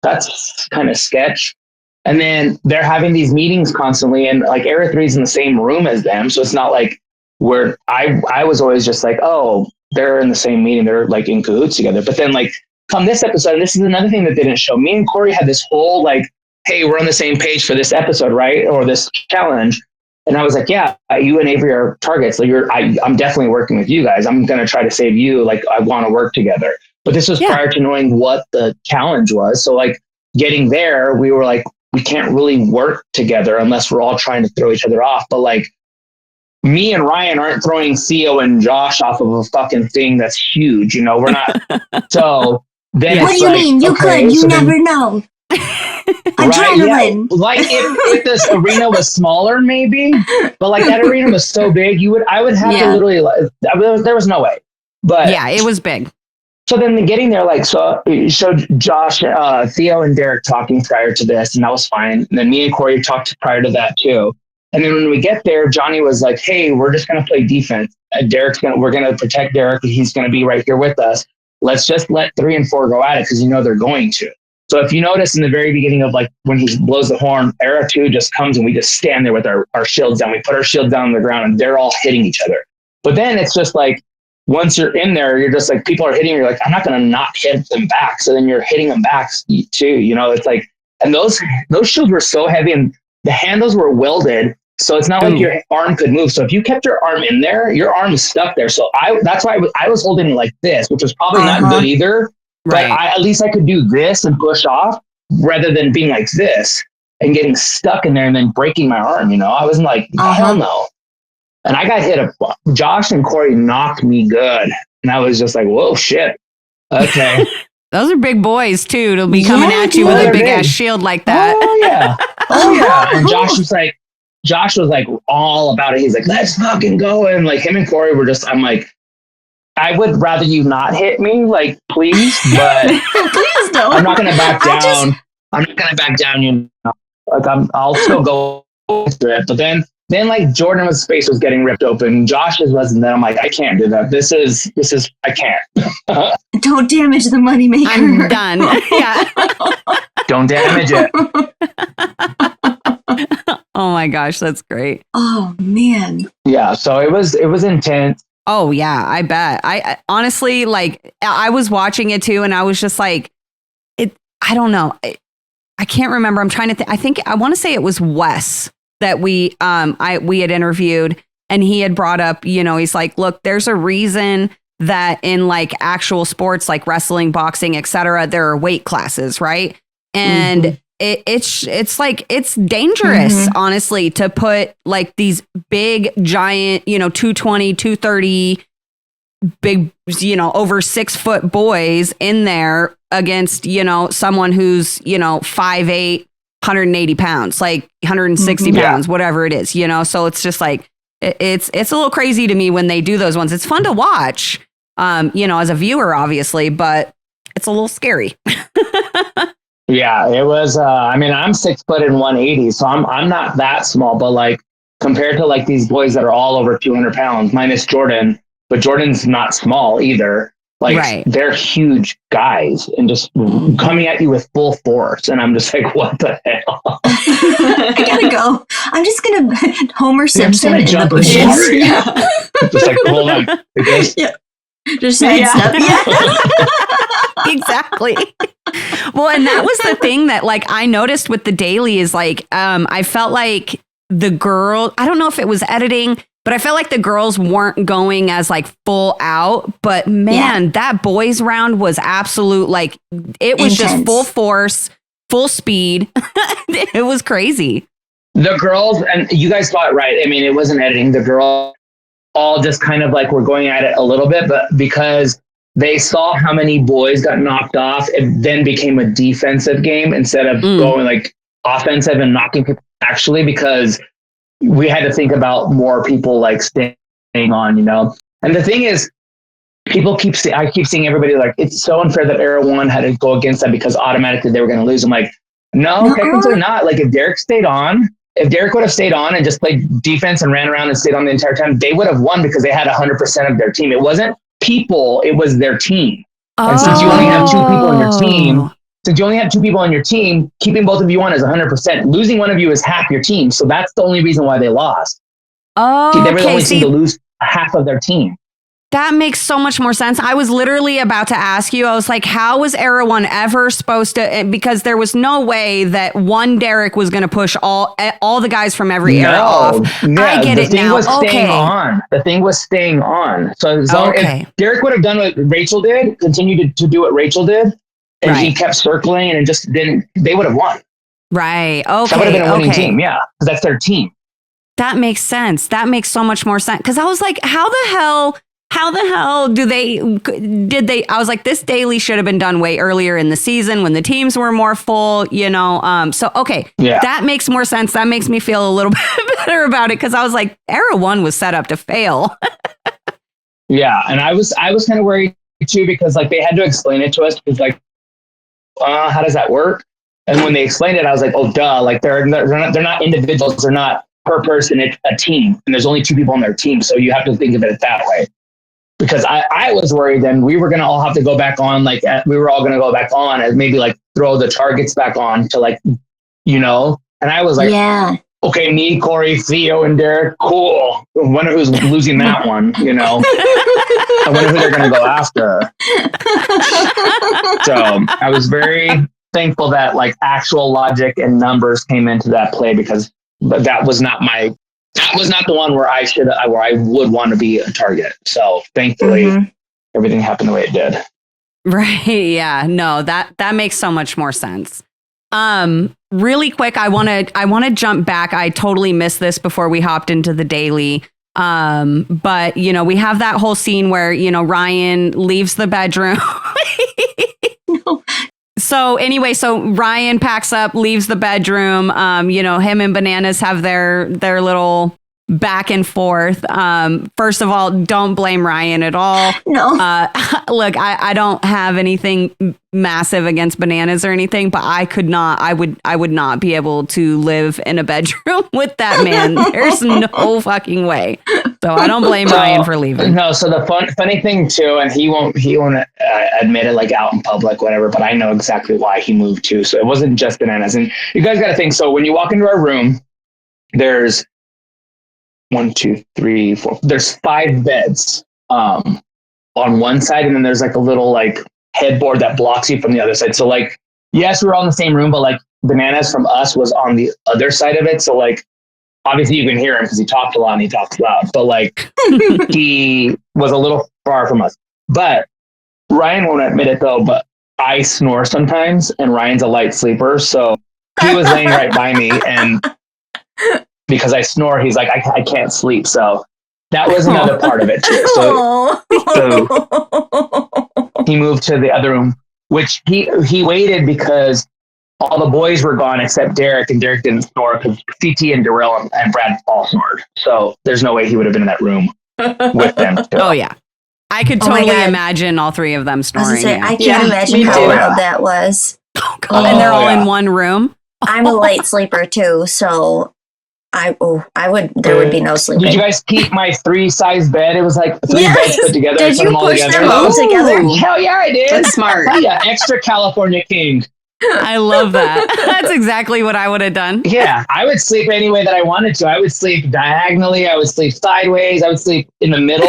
that's kind of sketch. And then they're having these meetings constantly and like Era 3 is in the same room as them. So it's not like where I was always just like, oh, they're in the same meeting. They're like in cahoots together. But then like come this episode, this is another thing that they didn't show. Me and Corey had this whole like, hey, we're on the same page for this episode, right? Or this challenge. And I was like, yeah, you and Averey are targets. Like I'm definitely working with you guys. I'm going to try to save you. Like I want to work together. But this was prior to knowing what the challenge was. So like getting there, we were like, we can't really work together unless we're all trying to throw each other off. But like me and Ryan aren't throwing Theo and Josh off of a fucking thing that's huge. We're not. So then what do you mean? You could. You never know. Adrenaline. Yeah. Like if this arena was smaller, maybe, but like that arena was so big, I would have to literally. There was no way. But yeah, it was big. So then getting there, like, so it showed Josh, Theo, and Derek talking prior to this, and that was fine. And then me and Corey talked prior to that too. And then when we get there, Johnny was like, "Hey, we're just gonna play defense. We're gonna protect Derek. He's gonna be right here with us. Let's just let 3 and 4 go at it because they're going to." So if you notice in the very beginning of like when he blows the horn, Era 2 just comes and we just stand there with our shields down. We put our shield down on the ground and they're all hitting each other. But then it's just like, once you're in there, you're just like, people are hitting you. You're like, I'm not going to not hit them back. So then you're hitting them back too. It's like, and those shields were so heavy and the handles were welded. So it's not like your arm could move. So if you kept your arm in there, your arm is stuck there. So that's why I was holding it like this, which was probably not good either. But at least I could do this and push off rather than being like this and getting stuck in there and then breaking my arm. I wasn't like, hell no. And I got hit Josh and Corey knocked me good. And I was just like, whoa, shit. Okay. Those are big boys too, to be coming at you with a big ass shield like that. Oh yeah. Oh yeah. And Josh was like all about it. He's like, let's fucking go. And like him and Corey were just, I'm like, I would rather you not hit me, like, please, but please don't. I'm not going to back down. I'm not going to back down. Like I'll still go through it. But then like Jordan's face was getting ripped open. Josh's wasn't. Then I'm like, I can't do that. This is, I can't. Don't damage the moneymaker. I'm done. Yeah. Don't damage it. Oh my gosh, that's great. Oh man. Yeah. So it was intense. Oh yeah, I bet. I honestly, like, I was watching it too, and I was just like, I don't know. I can't remember. I'm trying to think. I want to say it was Wes that we had interviewed, and he had brought up, he's like, look, there's a reason that in like actual sports like wrestling, boxing, etc., there are weight classes, right? And it's like, it's dangerous, honestly, to put like these big giant, 220, 230 big, over 6 foot boys in there against, someone who's, 5'8", 180 pounds, like 160 pounds, whatever it is, so it's just like, it's a little crazy to me when they do those ones. It's fun to watch, as a viewer, obviously, but it's a little scary. Yeah, it was. I'm 6 foot and 180, so I'm not that small, but like compared to like these boys that are all over 200 pounds, minus Jordan, but Jordan's not small either. Like they're huge guys and just coming at you with full force, and I'm just like, what the hell? I gotta go. I'm just gonna Homer Simpson in the bushes. Yeah. Just like hold on. Yeah. Just sidestep. Yeah. Exactly. Well, and that was the thing that like I noticed with the daily is like I felt like the girl, I don't know if it was editing, but I felt like the girls weren't going as like full out. But man, that boys round was absolute, like it was just full force, full speed. It was crazy. The girls, and you guys got it right. I mean, it wasn't editing. The girls all just kind of like were going at it a little bit, but because they saw how many boys got knocked off, it then became a defensive game instead of going like offensive and knocking people, actually, because we had to think about more people like staying on, And the thing is, I keep seeing everybody like, it's so unfair that Era 1 had to go against that because automatically they were going to lose. I'm like, no, technically not. Like if Derek would have stayed on and just played defense and ran around and stayed on the entire time, they would have won because they had 100% of their team. It wasn't people, it was their team. And since you only have two people on your team, keeping both of you on is 100%. Losing one of you is half your team. So that's the only reason why they lost. Oh, they really only seem to lose half of their team. That makes so much more sense. I was literally about to ask you, I was like, how was Era 1 ever supposed to, because there was no way that one Derek was going to push all the guys from every era off. No, I get it now. The thing was staying on. So if Derek would have done what Rachel did, continued to do what Rachel did, and he kept circling and just didn't, they would have won. Right. Okay. That would have been a winning team. Yeah. Because that's their team. That makes sense. That makes so much more sense. Because I was like, how the hell did they, I was like, this daily should have been done way earlier in the season when the teams were more full, that makes more sense. That makes me feel a little bit better about it. Cause I was like, Era 1 was set up to fail. Yeah. And I was kind of worried too, because like they had to explain it to us because like, how does that work? And when they explained it, I was like, oh duh, like they're not individuals. They're not per person, it's a team. And there's only two people on their team. So you have to think of it that way. Because I was worried then we were going to all have to go back on, like we were all going to go back on and maybe like throw the targets back on to like, and I was like, okay, me, Corey, Theo, and Derek, cool. I wonder who's losing that one, I wonder who they're going to go after. So I was very thankful that like actual logic and numbers came into that play because that was not the one where I would want to be a target. So thankfully everything happened the way it did. Right. Yeah. No, that makes so much more sense. Really quick, I want to jump back. I totally missed this before we hopped into the daily. But we have that whole scene where, Ryan leaves the bedroom. No. So anyway, Ryan packs up, leaves the bedroom. Him and Bananas have their little back and forth. First of all, don't blame Ryan at all. No. Look, I don't have anything massive against Bananas or anything, but I would not be able to live in a bedroom with that man. There's no fucking way. So I don't blame Ryan for leaving. No. So the funny thing too, and he won't admit it like out in public, whatever, but I know exactly why he moved too. So it wasn't just Bananas. And you guys got to think, so when you walk into our room, there's 1, 2, 3, 4. There's 5 beds on one side, and then there's like a little like headboard that blocks you from the other side. So like, yes, we were all in the same room, but like Bananas from us was on the other side of it. So like, obviously you can hear him because he talked a lot and he talks loud, but like he was a little far from us. But Ryan won't admit it though, but I snore sometimes, and Ryan's a light sleeper, so he was laying right by me, and because I snore, he's like, I can't sleep. So that was another part of it too. So he moved to the other room, which he waited because all the boys were gone except Derek, and Derek didn't snore because CT and Darrell and Brad all snored. So there's no way he would have been in that room with them. Oh, yeah. I could totally imagine all three of them snoring. I can't imagine how loud that was. Oh, God. And they're all in one room. I'm a light sleeper too, so there would be no sleeping. Did you guys keep my 3-size bed? It was like 3 beds put together. Did you push them all together? Hell yeah, I did. That's smart. Yeah, extra California king. I love that. That's exactly what I would have done. Yeah, I would sleep any way that I wanted to. I would sleep diagonally. I would sleep sideways. I would sleep in the middle.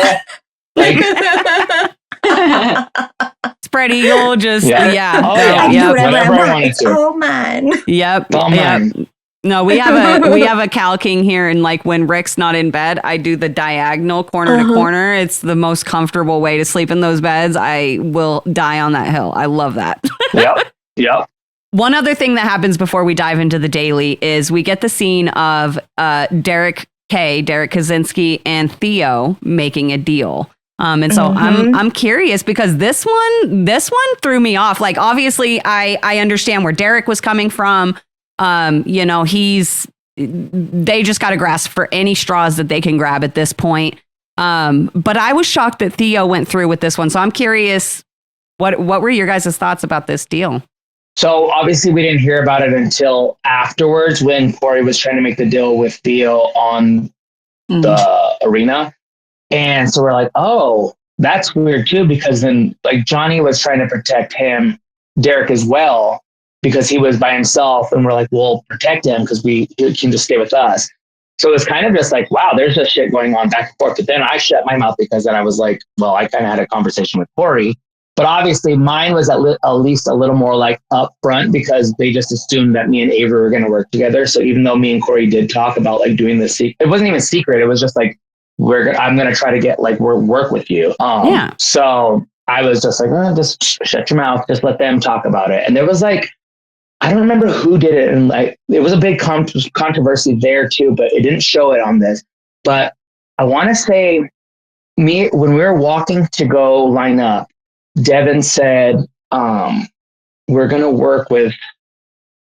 Spread eagle, just Oh, yeah. Whatever I wanted to. Oh man. Yep. Oh, man. No, we have a Cal King here, and like when Rick's not in bed, I do the diagonal corner to corner. It's the most comfortable way to sleep in those beds. I will die on that hill. I love that. Yep. One other thing that happens before we dive into the daily is we get the scene of Derek K, Derek Kaczynski, and Theo making a deal. And so I'm curious because this one threw me off. Like, obviously I understand where Derek was coming from. They just got to grasp for any straws that they can grab at this point. But I was shocked that Theo went through with this one. So I'm curious, what were your guys' thoughts about this deal? So obviously we didn't hear about it until afterwards when Corey was trying to make the deal with Theo on the arena. And so we're like, oh, that's weird too, because then like Johnny was trying to protect Derek as well, because he was by himself. And we're like, we'll protect him because he can just stay with us. So it's kind of just like, wow, there's just shit going on back and forth. But then I shut my mouth because then I was like, well, I kind of had a conversation with Corey. But obviously mine was at least a little more like upfront because they just assumed that me and Averey were going to work together. So even though me and Corey did talk about like doing this, it wasn't even secret. It was just like, I'm going to try to get like work with you. So I was just like, just shut your mouth. Just let them talk about it. And there was like, I don't remember who did it. And like, it was a big controversy there too, but it didn't show it on this. But I want to say when we were walking to go line up, Devin said, we're going to work with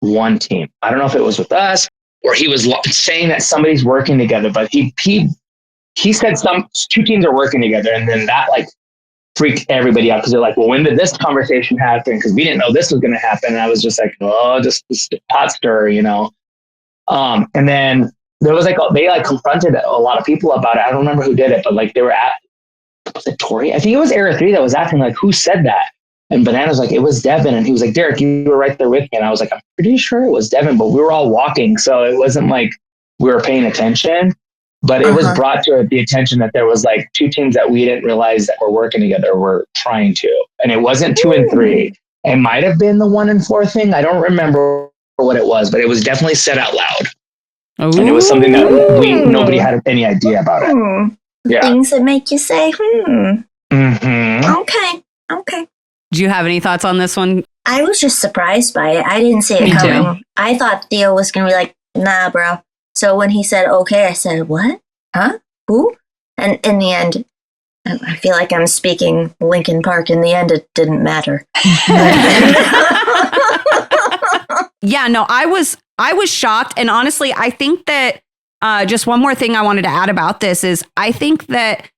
one team. I don't know if it was with us or he was saying that somebody's working together, but he said two teams are working together. And then that like freaked everybody out because they're like, well, when did this conversation happen? Because we didn't know this was going to happen. And I was just like, oh, just pot stir, And then there was like, they like confronted a lot of people about it. I don't remember who did it, but like they were was it Tori? I think it was Era 3 that was asking like, who said that? And Banana's like, it was Devin. And he was like, Derek, you were right there with me. And I was like, I'm pretty sure it was Devin, but we were all walking. So it wasn't like we were paying attention, but it was brought to the attention that there was like two teams that we didn't realize that were working together were trying to. And it wasn't 2 and 3. It might have been the 1 and 4 thing. I don't remember what it was, but it was definitely said out loud. Ooh. And it was something that nobody had any idea about it. Yeah. Things that make you say, Mm-hmm. Okay. Do you have any thoughts on this one? I was just surprised by it. I didn't see it coming. I thought Theo was going to be like, nah, bro. So when he said, okay, I said, what? Huh? Who? And in the end, I feel like I'm speaking Linkin Park. In the end, it didn't matter. Yeah, no, I was shocked. And honestly, I think that just one more thing I wanted to add about this is I think that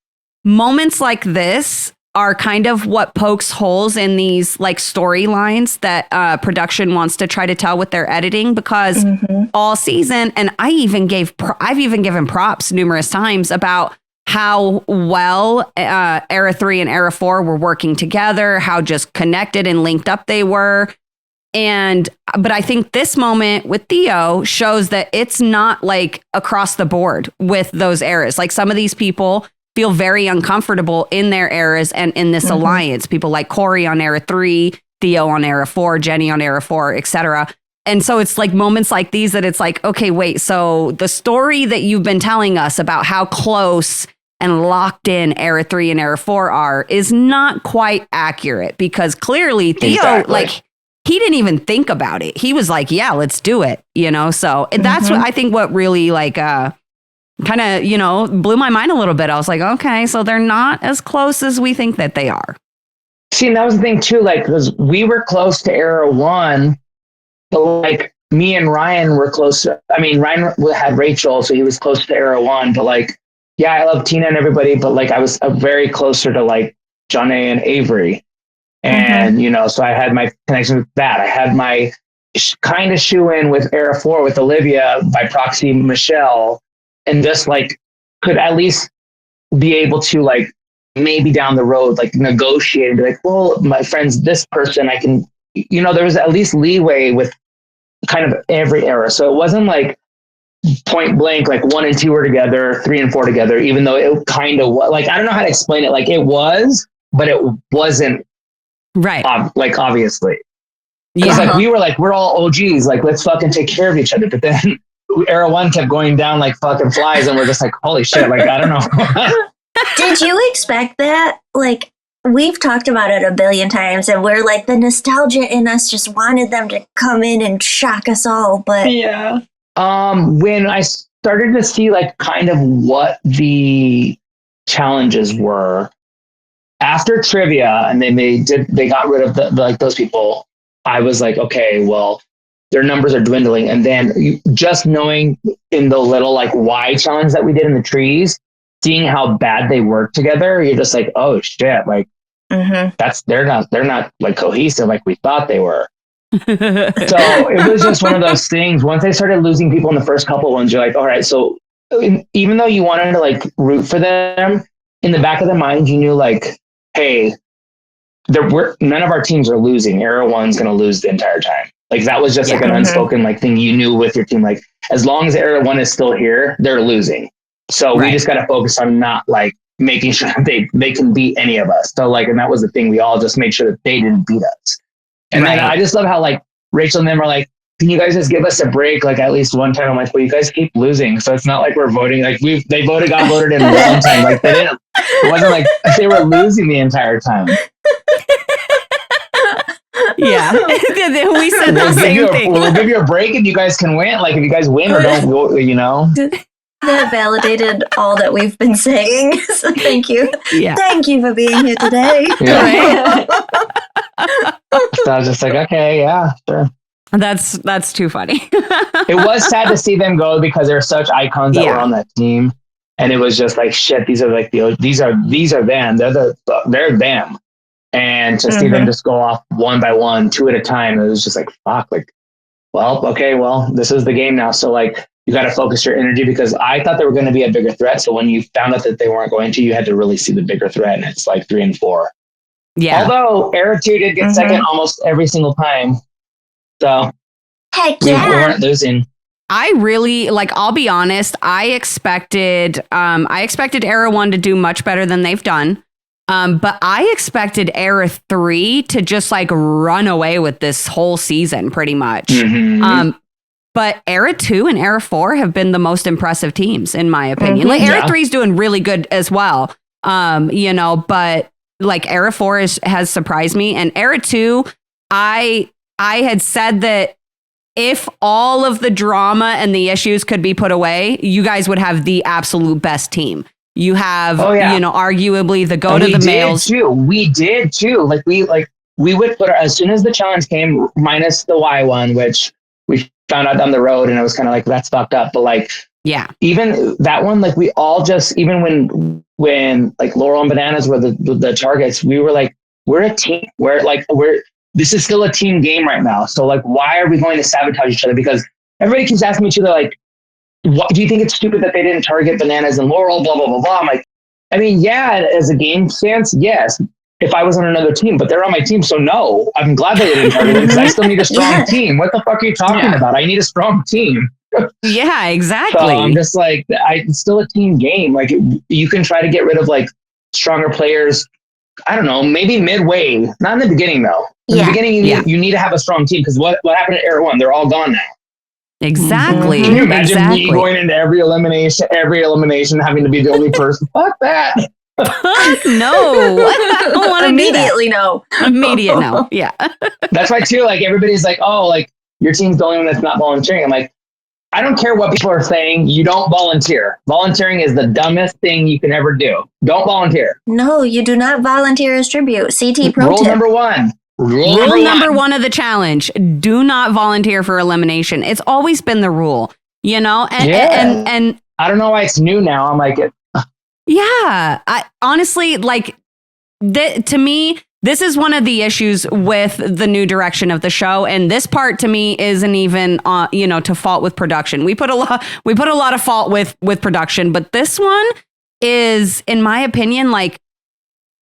moments like this are kind of what pokes holes in these like storylines that production wants to try to tell with their editing, because all season, and I've even given props numerous times about how well Era 3 and Era 4 were working together, how just connected and linked up they were. But I think this moment with Theo shows that it's not like across the board with those eras. Like some of these people feel very uncomfortable in their eras and in this alliance. People like Corey on Era 3, Theo on Era 4, Jenny on Era 4, etc. And so it's like moments like these that it's like, okay, wait, so the story that you've been telling us about how close and locked in Era 3 and Era 4 are is not quite accurate, because clearly Theo, like, he didn't even think about it. He was like, yeah, let's do it, So that's what I think what really like kind of, blew my mind a little bit. I was like, okay, so they're not as close as we think that they are. See, and that was the thing too, like, because we were close to Era 1 But like me and Ryan were close to, I mean, Ryan had Rachel, so he was close to Era 1, but like, yeah, I love Tina and everybody, but like I was very closer to like Johnny and Averey. And, you know, so I had my connection with that. I had my kind of shoe in with Era 4 with Olivia, by proxy, Michelle, and just like could at least be able to like maybe down the road, like negotiate and be like, well, my friend's this person, I can, you know, there was at least leeway with kind of every era. So it wasn't like point blank, like 1 and 2 were together, 3 and 4 together, even though it kind of was like, I don't know how to explain it. Like it was, but it wasn't right. Like obviously. Because like we were like, we're all OGs, like let's fucking take care of each other. But then Era 1 kept going down like fucking flies, and we're just like, holy shit, like I don't know. Did you expect that? Like we've talked about it a billion times, and we're like the nostalgia in us just wanted them to come in and shock us all. But yeah, when I started to see like kind of what the challenges were after trivia, and they got rid of the like those people, I was like, okay, well, their numbers are dwindling. And then just knowing in the little like Y challenge that we did in the trees, seeing how bad they work together, you're just like, oh shit, like they're not like cohesive like we thought they were. So it was just one of those things. Once they started losing people in the first couple ones, you're like, all right, so even though you wanted to like root for them, in the back of their mind, you knew like, hey, none of our teams are losing. Era 1's going to lose the entire time. Like that was just like an unspoken like thing you knew with your team. Like as long as Era 1 is still here, they're losing. So we just got to focus on not like making sure they can beat any of us. So like, and that was the thing. We all just made sure that they didn't beat us. And then I just love how like Rachel and them are like, can you guys just give us a break? Like at least one time. I'm like, well, you guys keep losing. So it's not like we're voting. Like they got voted in one time. Like it wasn't like they were losing the entire time. Yeah. We said the same thing. We'll give you a break and you guys can win. Like if you guys win or don't, you know. That validated all that we've been saying. So thank you. Yeah. Thank you for being here today. Yeah. So I was just like, okay, yeah, sure. That's too funny. It was sad to see them go because there are such icons that were on that team, and it was just like shit. These are like these are them. They're them, and to see them just go off one by one, 2 at a time, it was just like fuck. Like, well, okay, well, this is the game now. So like, you got to focus your energy because I thought they were going to be a bigger threat. So when you found out that they weren't going to, you had to really see the bigger threat, and it's like 3 and 4. Yeah. Although Era 2 did get second almost every single time. So heck we weren't losing. I really I'll be honest. I expected Era 1 to do much better than they've done. But I expected Era 3 to just like run away with this whole season pretty much. But Era 2 and Era 4 have been the most impressive teams in my opinion. Like Era 3 is doing really good as well. You know, but like Era 4 has surprised me, and Era 2, I had said that if all of the drama and the issues could be put away, you guys would have the absolute best team. You have, you know, arguably the goat of the males. We did too. Like we would put as soon as the challenge came, minus the Y one, which we found out down the road, and it was kind of like that's fucked up. But like, even that one, like we all just even when like Laurel and Bananas were the targets, we were like, we're a team. This is still a team game right now. So like, why are we going to sabotage each other? Because everybody keeps asking each other like, what, do you think it's stupid that they didn't target Bananas and Laurel, blah, blah, blah, blah. I'm like, I mean, yeah, as a game stance, yes, if I was on another team, but they're on my team. So no, I'm glad they didn't target them because I still need a strong team. What the fuck are you talking about? I need a strong team. Yeah, exactly. So I'm just like, it's still a team game. Like you can try to get rid of like stronger players. I don't know, maybe midway, not in the beginning though. In the beginning, you need to have a strong team because what happened at Era 1? They're all gone now. Exactly. Can you imagine me going into every elimination, having to be the only person? Fuck that. No, I don't want to immediately no. Immediate no. Yeah. That's why too. Like everybody's like, oh, like your team's the only one that's not volunteering. I'm like, I don't care what people are saying. You don't volunteer. Volunteering is the dumbest thing you can ever do. Don't volunteer. No, you do not volunteer as tribute. CT pro Rule tip. number 1. Rule number one of the challenge: do not volunteer for elimination. It's always been the rule, you know. And I don't know why it's new now. I'm like, yeah. I honestly like. To me, this is one of the issues with the new direction of the show, and this part to me isn't even, to fault with production. We put a lot of fault with production, but this one is, in my opinion, like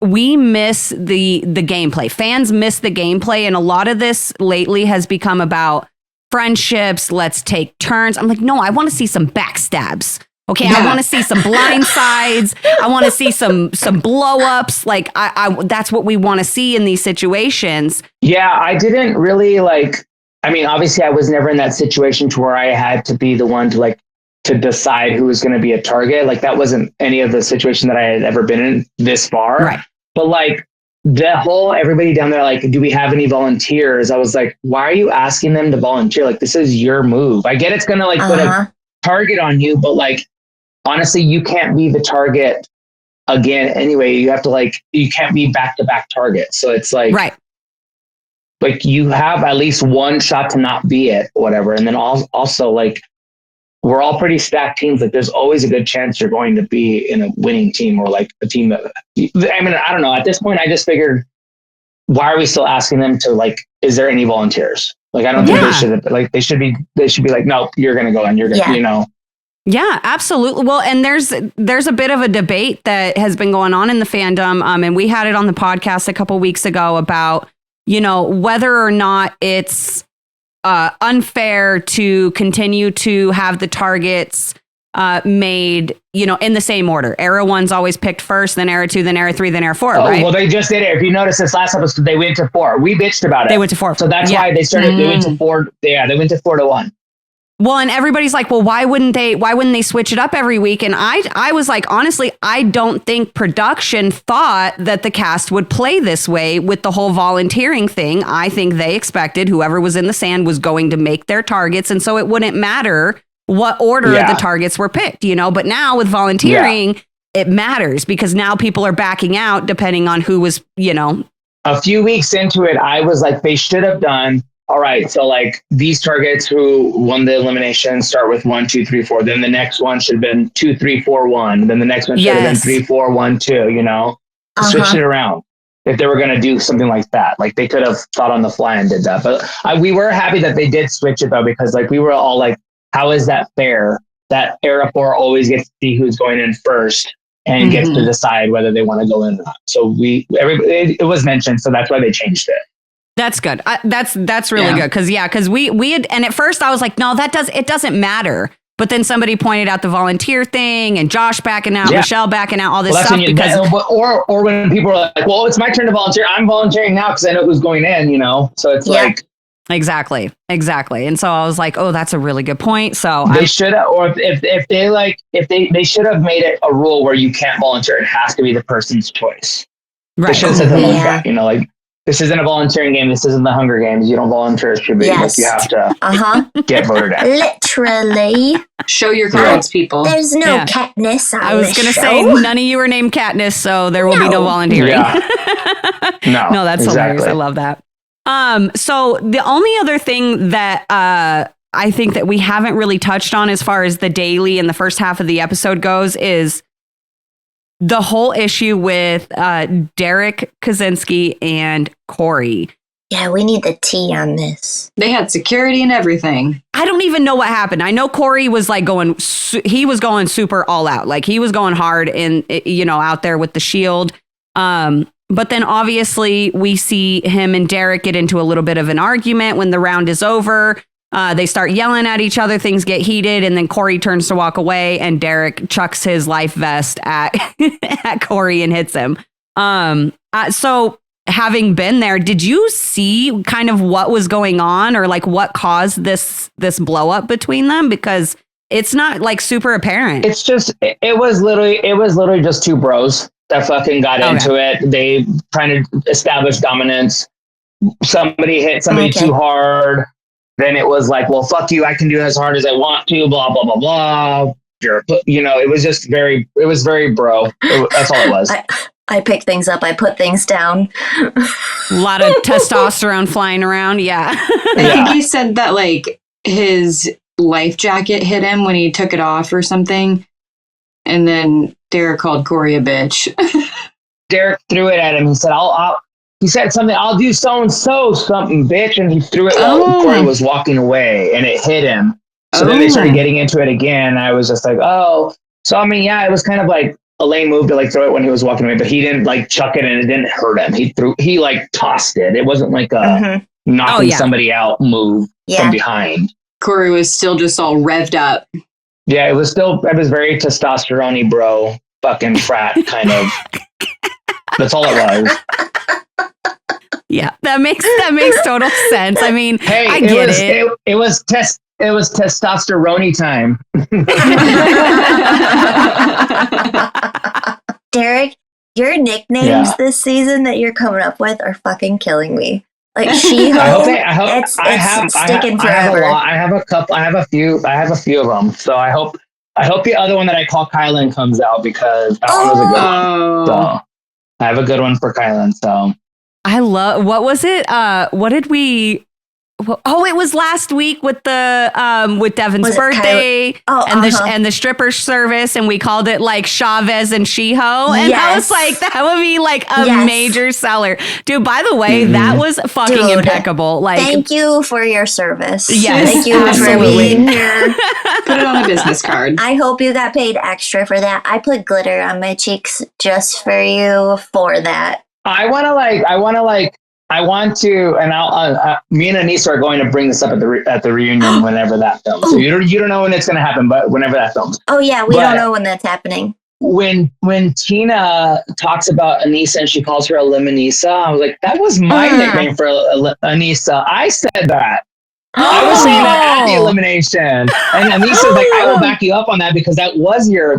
we miss the gameplay. Fans miss the gameplay, and a lot of this lately has become about friendships. Let's take turns. I'm like, no, I want to see some backstabs. Okay, yeah. I want to see some blind sides. I want to see some blow ups. Like I that's what we want to see in these situations. Yeah, I didn't really like. I mean, obviously, I was never in that situation to where I had to be the one to decide who was going to be a target. Like that wasn't any of the situation that I had ever been in this far. Right. But like the whole everybody down there, like, do we have any volunteers? I was like, why are you asking them to volunteer? Like this is your move. I get it's going to like put a target on you, but like. Honestly, you can't be the target again anyway. You have to you can't be back-to-back targets. So it's like, right. Like you have at least one shot to not be it or whatever. And then also like, we're all pretty stacked teams. Like there's always a good chance you're going to be in a winning team or like a team that, I mean, I don't know. At this point, I just figured, why are we still asking them to like, is there any volunteers? Like, I don't think they should be like, no, you're going to go and you're going to, Yeah, absolutely. Well, and there's a bit of a debate that has been going on in the fandom. And we had it on the podcast a couple weeks ago about, whether or not it's unfair to continue to have the targets made, in the same order. Era 1's always picked first, then Era 2, then Era 3, then Era 4, right? Well, they just did it. If you notice this last episode, they went to 4. We bitched about it. They went to 4. So that's why they started, they went to 4. Yeah, they went to 4-1. Well, and everybody's like, well, why wouldn't they switch it up every week? And I was like, honestly, I don't think production thought that the cast would play this way with the whole volunteering thing. I think they expected whoever was in the sand was going to make their targets. And so it wouldn't matter what order the targets were picked, But now with volunteering, it matters because now people are backing out depending on who was, A few weeks into it, I was like, they should have done. All right, so like these targets who won the elimination start with 1, 2, 3, 4. Then the next one should have been 2, 3, 4, 1. Then the next one should have been 3, 4, 1, 2. Switch it around. If they were going to do something like that, like they could have thought on the fly and did that. But we were happy that they did switch it though, because like we were all like, how is that fair? That Era 4 always gets to see who's going in first and gets to decide whether they want to go in or not. So it was mentioned, so that's why they changed it. That's good. That's really good. Because we had, and at first I was like, no, it doesn't matter. But then somebody pointed out the volunteer thing and Josh backing out, Michelle backing out, all this stuff. Or when people are like, well, it's my turn to volunteer. I'm volunteering now because I know who's going in, So it's like. Exactly. And so I was like, oh, that's a really good point. So they should have, or if they should have made it a rule where you can't volunteer. It has to be the person's choice. Right. They should have said something like that, like. This isn't a volunteering game. This isn't the Hunger Games. You don't volunteer as tribute. Like you have to get voted out. Literally. Show your cards, people. There's no Katniss on I was going to say, none of you are named Katniss, so there will be no volunteering. Yeah. No, that's hilarious. I love that. So the only other thing that I think that we haven't really touched on as far as the daily in the first half of the episode goes is the whole issue with Derek Kaczynski and Corey. Yeah, we need the tea on this. They had security and everything. I don't even know what happened. I know Corey was like going super all out. Like he was going hard in, out there with the shield. But then obviously we see him and Derek get into a little bit of an argument when the round is over. They start yelling at each other. Things get heated. And then Corey turns to walk away and Derek chucks his life vest at Corey and hits him. So having been there, did you see kind of what was going on or like what caused this blow up between them? Because it's not like super apparent. It's just, it was literally just two bros that fucking got into it. They trying to establish dominance. Somebody hit somebody too hard. Then it was like, well, fuck you. I can do it as hard as I want to, blah, blah, blah, blah. It was just very bro. That's all it was. I pick things up, I put things down. A lot of testosterone flying around. Yeah. I think he said that like his life jacket hit him when he took it off or something. And then Derek called Corey a bitch. Derek threw it at him. He said, he said something, I'll do so-and-so something, bitch. And he threw it while Corey was walking away and it hit him. So then they started getting into it again. I was just like, oh. So, I mean, yeah, it was kind of like a lame move to like throw it when he was walking away, but he didn't like chuck it and it didn't hurt him. He like tossed it. It wasn't like a knocking somebody out move from behind. Corey was still just all revved up. Yeah, it was very testosterone-y, bro, fucking frat kind of. That's all it was. Yeah, that makes total sense. I mean, hey, I get it. It was testosterone time. Derek, your nicknames this season that you're coming up with are fucking killing me. Like She-Ho, it's sticking forever. I have a couple. I have a few of them. So I hope the other one that I call Kylan comes out because that one was a good one. So I have a good one for Kylan. So I love. What was it? What did we? Oh, it was last week with the with Devin's birthday and the stripper service, and we called it like Chavez and She-Ho, and I was like, that would be like a major seller, dude. By the way, that was fucking impeccable. Like, thank you for your service. Yes, thank you for being here. Put it on a business card. I hope you got paid extra for that. I put glitter on my cheeks just for you for that. I want to, and I'll. Me and Anissa are going to bring this up at the reunion whenever that films. So you don't know when it's going to happen, but whenever that films. Oh yeah, we don't know when that's happening. When Tina talks about Anissa and she calls her Elimination, I was like, that was my nickname for Anissa. I said that. I was saying that at the elimination, and Anissa's like, I will back you up on that because that was your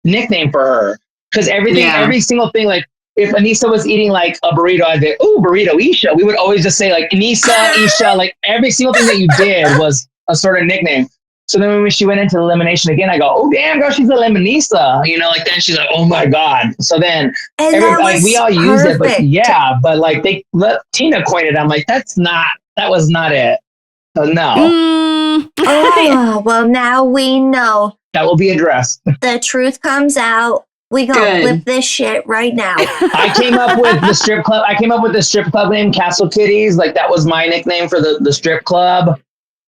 nickname for her because every single thing like. If Anissa was eating like a burrito, I'd be, ooh, burrito Isha. We would always just say like Anissa, Isha, like every single thing that you did was a sort of nickname. So then when she went into elimination again, I go, oh damn girl, she's Eliminisa. You know, like then she's like, oh my God. So then like we all use it, but like Tina coined it. I'm like, that was not it. So no. Well now we know. That will be addressed. The truth comes out. We gonna flip this shit right now. I came up with the strip club. I came up with the strip club name Castle Kitties. Like that was my nickname for the strip club.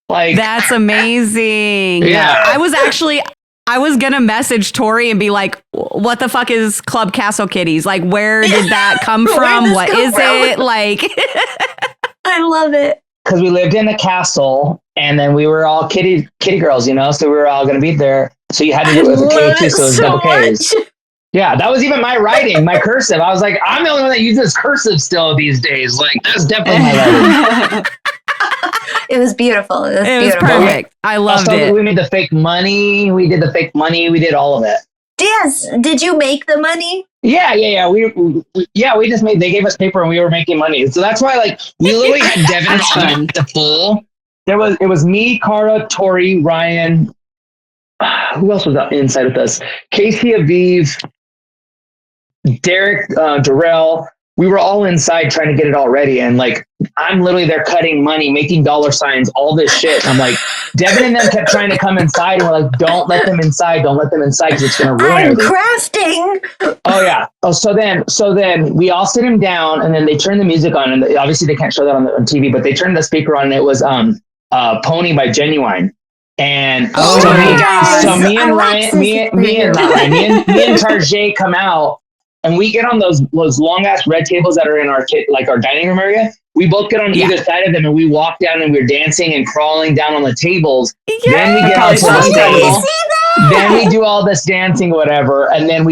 Like that's amazing. Yeah. I was gonna message Tori and be like, what the fuck is Club Castle Kitties? Like where did that come from? What is it? Like I love it. Because we lived in a castle and then we were all kitty girls, you know, so we were all gonna be there. So you had to do it with a K too, so it was double K's. Yeah, that was even my writing, my cursive. I was like, I'm the only one that uses cursive still these days. Like, that's definitely my writing. It was beautiful. It was perfect. I loved it. We made the fake money. We did the fake money. We did all of it. Yes. Did you make the money? Yeah. We just made. They gave us paper and we were making money. So that's why, like, we literally had Devin on the full. It was me, Cara, Tori, Ryan. Who else was inside with us? Kaycee, Aviv, Derek, Darrell. We were all inside trying to get it all ready. And like, I'm literally there cutting money, making dollar signs, all this shit. I'm like, Devin and them kept trying to come inside. And we're like, don't let them inside. Don't let them inside because it's going to ruin everything. Crafting. Oh, yeah. Oh, so then we all sit him down and then they turn the music on. And obviously they can't show that on TV, but they turned the speaker on and it was Pony by Genuine. And me and Ryan, me and Tarjay come out and we get on those long ass red tables that are in our dining room area. We both get on either side of them and we walk down and we're dancing and crawling down on the tables. Yeah. Then we get onto the stage. Then we do all this dancing, whatever. And then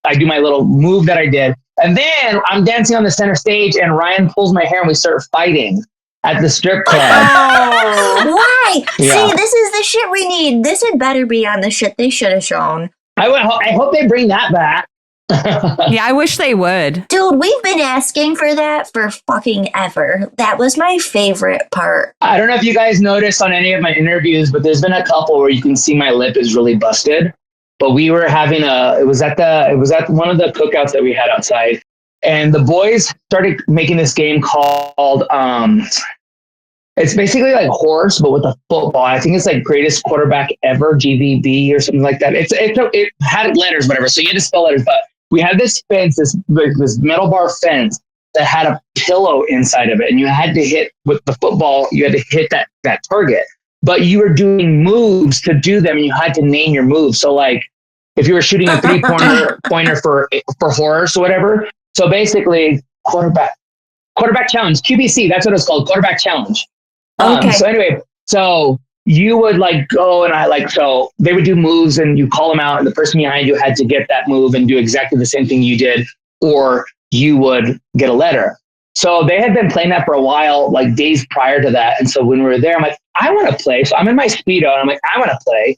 I do my little move that I did. And then I'm dancing on the center stage and Ryan pulls my hair and we start fighting at the strip club. Oh, why? Yeah. See, this is the shit we need. This had better be on the shit they should have shown. I hope they bring that back. Yeah, I wish they would. Dude, we've been asking for that for fucking ever. That was my favorite part. I don't know if you guys noticed on any of my interviews, but there's been a couple where you can see my lip is really busted. but we were having it was at one of the cookouts that we had outside. And the boys started making this game called, it's basically like horse, but with a football. I think it's like greatest quarterback ever, GVB or something like that. It had letters, whatever. So you had to spell letters, but we had this fence, this metal bar fence that had a pillow inside of it. And you had to hit with the football, you had to hit that target, but you were doing moves to do them. And you had to name your moves. So like if you were shooting a 3-pointer for horse or whatever. So basically quarterback challenge, QBC, that's what it's called. Quarterback challenge. Okay. So anyway, so you would like go and so they would do moves and you call them out and the person behind you had to get that move and do exactly the same thing you did, or you would get a letter. So they had been playing that for a while, like days prior to that. And so when we were there, I'm like, I want to play. So I'm in my Speedo and I'm like, I want to play.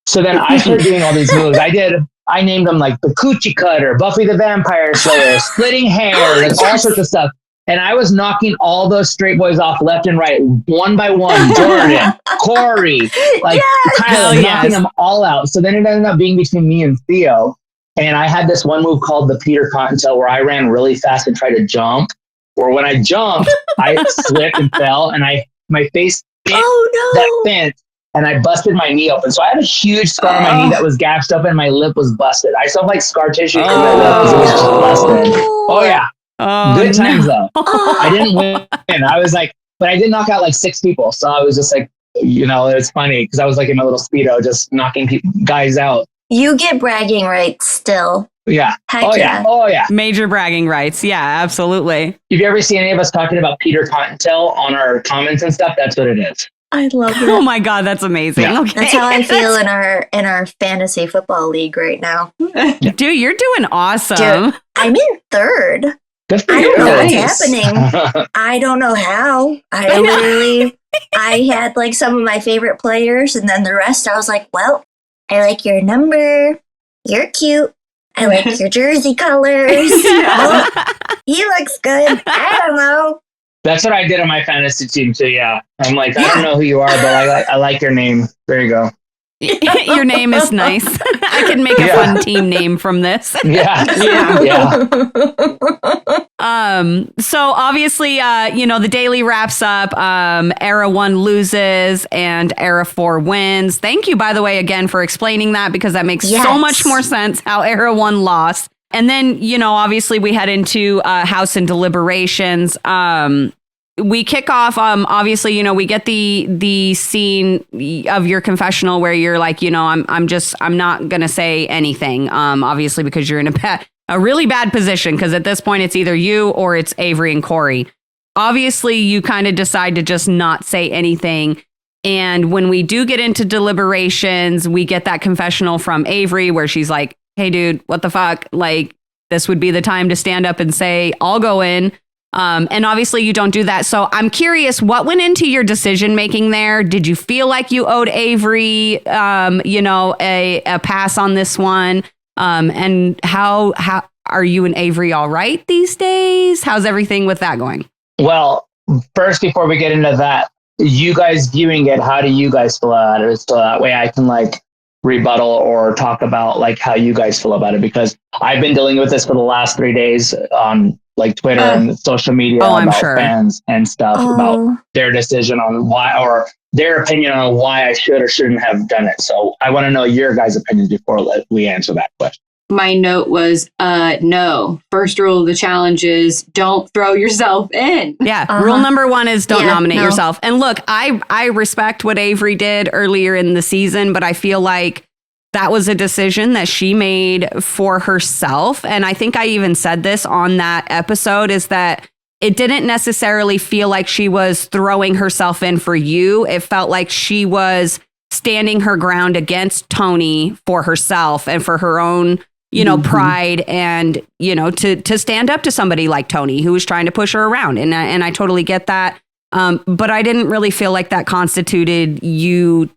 So then I started doing all these moves. I named them like the Coochie Cutter, Buffy the Vampire Slayer, Splitting Hair, and all sorts of stuff. And I was knocking all those straight boys off left and right, one by one. Jordan, Corey, like Tyler, knocking them all out. So then it ended up being between me and Theo. And I had this one move called the Peter Cottontail where I ran really fast and tried to jump. Or when I jumped, I slipped and fell, and my face hit that fence, and I busted my knee open. So I had a huge scar on my knee that was gashed up, and my lip was busted. I still have like scar tissue in my lip because it was just busted. Oh yeah. Good times though. I didn't win. I was like, but I did knock out like 6 people. So I was just like, it's funny because I was like in my little Speedo just knocking guys out. You get bragging rights still. Yeah. Heck Oh yeah. Major bragging rights. Yeah, absolutely. If you ever see any of us talking about Peter Cottontail on our comments and stuff, that's what it is. I love it. Oh my God, that's amazing. Yeah. Okay. That's how I feel in our fantasy football league right now. Dude, you're doing awesome. Dude, I'm in 3rd. Good for I you. don't know what's happening. I don't know how. I had like some of my favorite players, and then the rest I was like, well, I like your number. You're cute. I like your jersey colors. Oh, he looks good. I don't know. That's what I did on my fantasy team too. Yeah. I'm like, I don't know who you are, but I like your name. There you go. Your name is nice. I can make a fun team name from this. Yeah. So obviously, the daily wraps up. Era 1 loses and Era 4 wins. Thank you, by the way, again for explaining that, because that makes so much more sense how Era 1 lost. And then, obviously we head into House and Deliberations. We kick off, obviously, we get the scene of your confessional where you're like, I'm not going to say anything, obviously, because you're in a really bad position, because at this point it's either you or it's Averey and Corey. Obviously, you kind of decide to just not say anything. And when we do get into deliberations, we get that confessional from Averey where she's like, hey, dude, what the fuck? Like, this would be the time to stand up and say, I'll go in. And obviously you don't do that. So I'm curious, what went into your decision making there? Did you feel like you owed Averey, a pass on this one? And how are you and Averey all right these days? How's everything with that going? Well, first, before we get into that, you guys viewing it, how do you guys feel about it? So that way I can like rebuttal or talk about like how you guys feel about it, because I've been dealing with this for the last 3 days on like Twitter and social media about fans and stuff about their decision on why, or their opinion on why I should or shouldn't have done it. So I want to know your guys' opinions before we answer that question. My note was, no. First rule of the challenge is don't throw yourself in. Yeah. Rule number 1 is don't nominate yourself. And look, I respect what Averey did earlier in the season, but I feel like that was a decision that she made for herself. And I think I even said this on that episode, is that it didn't necessarily feel like she was throwing herself in for you. It felt like she was standing her ground against Tony for herself and for her own, pride, and, to stand up to somebody like Tony who was trying to push her around. And I totally get that. But I didn't really feel like that constituted you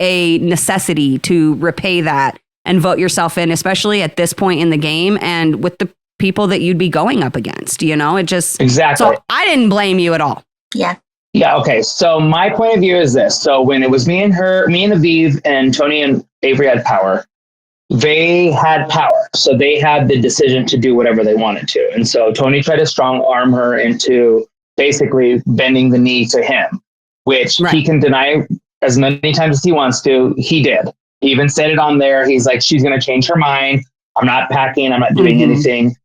a necessity to repay that and vote yourself in, especially at this point in the game and with the people that you'd be going up against, it just exactly. So I didn't blame you at all. Yeah. Okay. So my point of view is this. So when it was me and Aviv and Tony and Averey had power, they had power. So they had the decision to do whatever they wanted to. And so Tony tried to strong arm her into basically bending the knee to him, which he can deny as many times as he wants to. He did. He even said it on there. He's like, she's going to change her mind. I'm not packing. I'm not doing anything.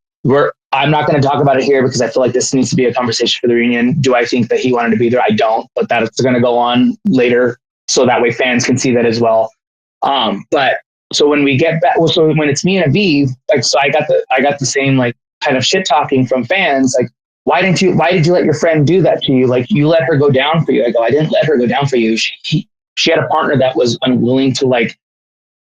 I'm not going to talk about it here because I feel like this needs to be a conversation for the reunion. Do I think that he wanted to be there? I don't, but that's going to go on later. So that way fans can see that as well. But so when we get back, so when it's me and Aviv, like, so I got the same like kind of shit talking from fans. Like, why did you let your friend do that to you? Like, you let her go down for you. I go, I didn't let her go down for you. She had a partner that was unwilling to like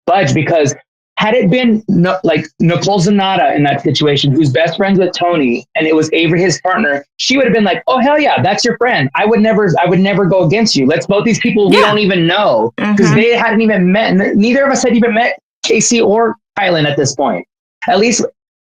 budge, because had it been like Nicole Zanata in that situation, who's best friends with Tony, and it was Averey, his partner, she would have been like, oh, hell yeah, that's your friend. I would never go against you. Let's vote these people we don't even know, because they hadn't even met. Neither of us had even met Kaycee or Kylan at this point. At least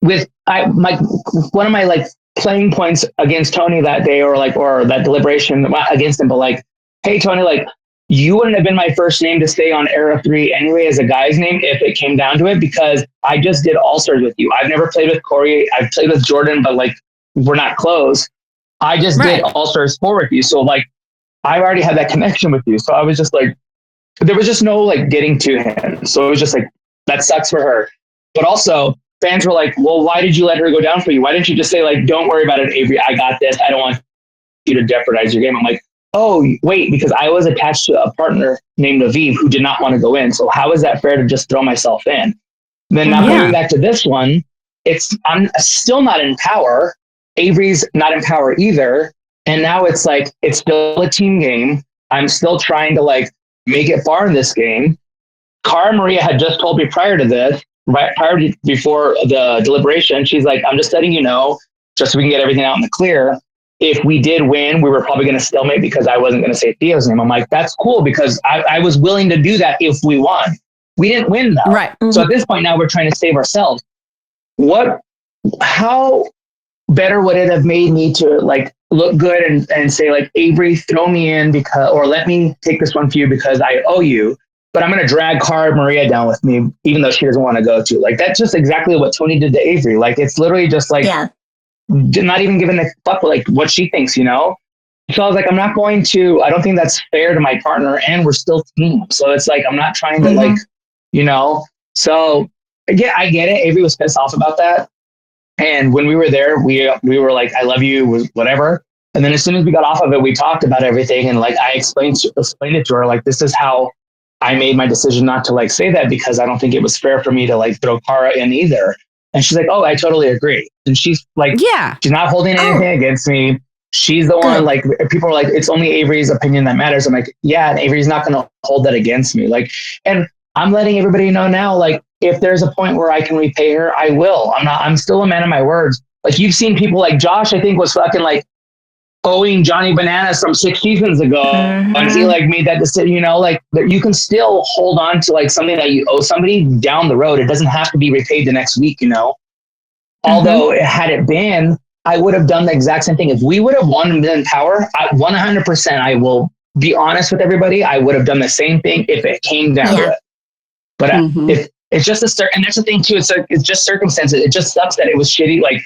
with one of my like playing points against Tony that day, or that deliberation against him, but like, hey, Tony, like, you wouldn't have been my first name to stay on Era 3 anyway as a guy's name if it came down to it, because I just did All-Stars with you. I've never played with Corey. I've played with Jordan, but like, we're not close. I just did All-Stars 4 with you. So like, I already had that connection with you. So I was just like, there was just no like getting to him. So it was just like, that sucks for her. But also fans were like, well, why did you let her go down for you? Why didn't you just say like, don't worry about it, Averey, I got this. I don't want you to jeopardize your game. I'm like, oh, wait, because I was attached to a partner named Aviv who did not want to go in. So how is that fair to just throw myself in? Then now going back to this one, I'm still not in power. Averey's not in power either. And now it's like, it's still a team game. I'm still trying to like make it far in this game. Cara Maria had just told me prior to this, before the deliberation, she's like, I'm just letting you know, just so we can get everything out in the clear. If we did win, we were probably going to stalemate because I wasn't going to say Theo's name. I'm like, that's cool, because I was willing to do that if we won. We didn't win though. Right. So at this point now we're trying to save ourselves. How better would it have made me to like look good and say like, Averey, throw me in or let me take this one for you because I owe you, but I'm going to drag Cara Maria down with me, even though she doesn't want to go to. Like, that's just exactly what Tony did to Averey. Like, it's literally just like, not even giving a fuck like what she thinks, you know? So I was like, I don't think that's fair to my partner, and we're still team. So it's like, I'm not trying to like, you know? So yeah, I get it. Averey was pissed off about that. And when we were there, we were like, I love you, whatever. And then as soon as we got off of it, we talked about everything. And like, I explained it to her, like, this is how I made my decision not to like say that, because I don't think it was fair for me to like throw Cara in either. And she's like, oh, I totally agree. And she's like, she's not holding anything against me. She's the one, like, people are like, it's only Averey's opinion that matters. I'm like, yeah, and Averey's not going to hold that against me. Like, and I'm letting everybody know now, like, if there's a point where I can repay her, I will. I'm still a man of my words. Like, you've seen people like Josh, I think, was fucking like owing Johnny Bananas from 6 seasons ago. And he like made that decision, you know, like, you can still hold on to like something that you owe somebody down the road. It doesn't have to be repaid the next week, you know? Although had it been, I would have done the exact same thing. If we would have won in power, 100%, I will be honest with everybody, I would have done the same thing if it came down to it. But if it's just and that's the thing too, it's just circumstances. It just sucks that it was shitty. Like,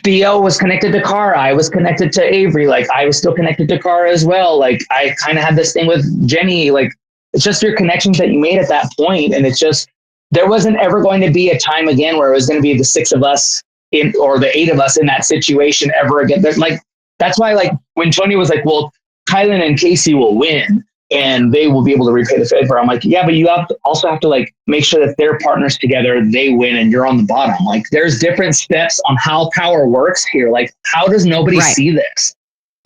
Theo was connected to Cara. I was connected to Averey. Like, I was still connected to Cara as well. Like, I kind of had this thing with Jenny. Like, it's just your connections that you made at that point. And it's just, there wasn't ever going to be a time again where it was going to be the 6 of us or the 8 of us in that situation ever again. Like, that's why, like, when Tony was like, well, Kylan and Kaycee will win and they will be able to repay the favor. I'm like, yeah, but you also have to like make sure that they're partners together, they win and you're on the bottom. Like, there's different steps on how power works here. Like, how does nobody see this?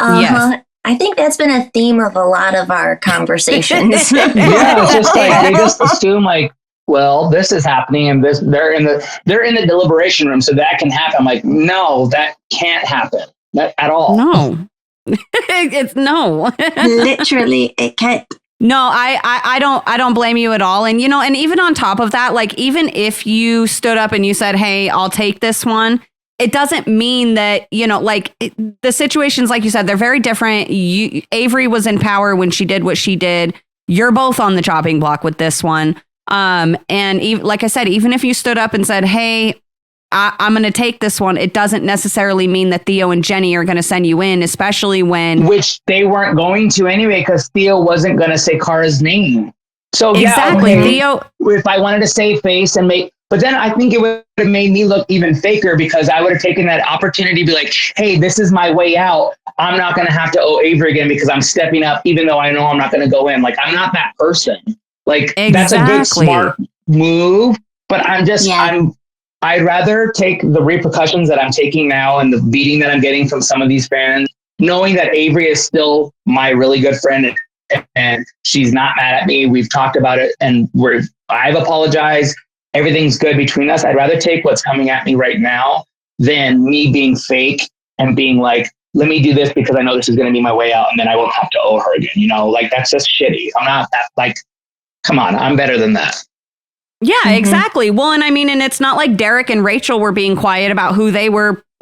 Yes. I think that's been a theme of a lot of our conversations. Yeah, it's just like, they just assume like, well, this is happening and they're in the deliberation room, so that can happen. I'm like, no, that can't happen at all. No. It's no. Literally, it can't. No, I don't blame you at all. And, you know, and even on top of that, like, even if you stood up and you said, hey, I'll take this one, it doesn't mean that, you know, like, the situations, like you said, they're very different. Averey was in power when she did what she did. You're both on the chopping block with this one. Like I said, even if you stood up and said, hey, I'm going to take this one, it doesn't necessarily mean that Theo and Jenny are going to send you in, especially when... Which they weren't going to anyway, because Theo wasn't going to say Cara's name. So exactly, yeah, okay, Theo... If I wanted to save face and make... But then I think it would have made me look even faker, because I would have taken that opportunity to be like, hey, this is my way out. I'm not going to have to owe Averey again because I'm stepping up, even though I know I'm not going to go in. Like, I'm not that person. Like, That's a good, smart move. But I'd rather take the repercussions that I'm taking now and the beating that I'm getting from some of these fans, knowing that Averey is still my really good friend and she's not mad at me. We've talked about it and I've apologized. Everything's good between us. I'd rather take what's coming at me right now than me being fake and being like, let me do this because I know this is going to be my way out and then I won't have to owe her again. You know, like that's just shitty. I'm not that, like, come on, I'm better than that. Yeah, exactly. Well, and I mean, and it's not like Derek and Rachel were being quiet about who they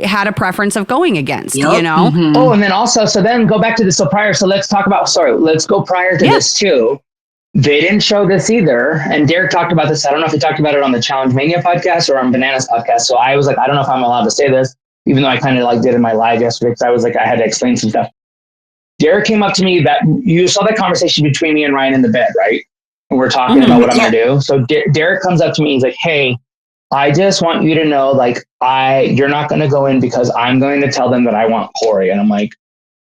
had a preference of going against, you know? Oh, and then also, so then go back to this. So let's go prior to this too. They didn't show this either. And Derek talked about this. I don't know if he talked about it on the Challenge Mania podcast or on Bananas podcast. So I was like, I don't know if I'm allowed to say this, even though I kind of like did in my live yesterday, because I was like, I had to explain some stuff. Derek came up to me that you saw that conversation between me and Ryan in the bed, right? And we're talking about what I'm going to do. So Derek comes up to me. He's like, hey, I just want you to know, like, you're not going to go in because I'm going to tell them that I want Corey. And I'm like,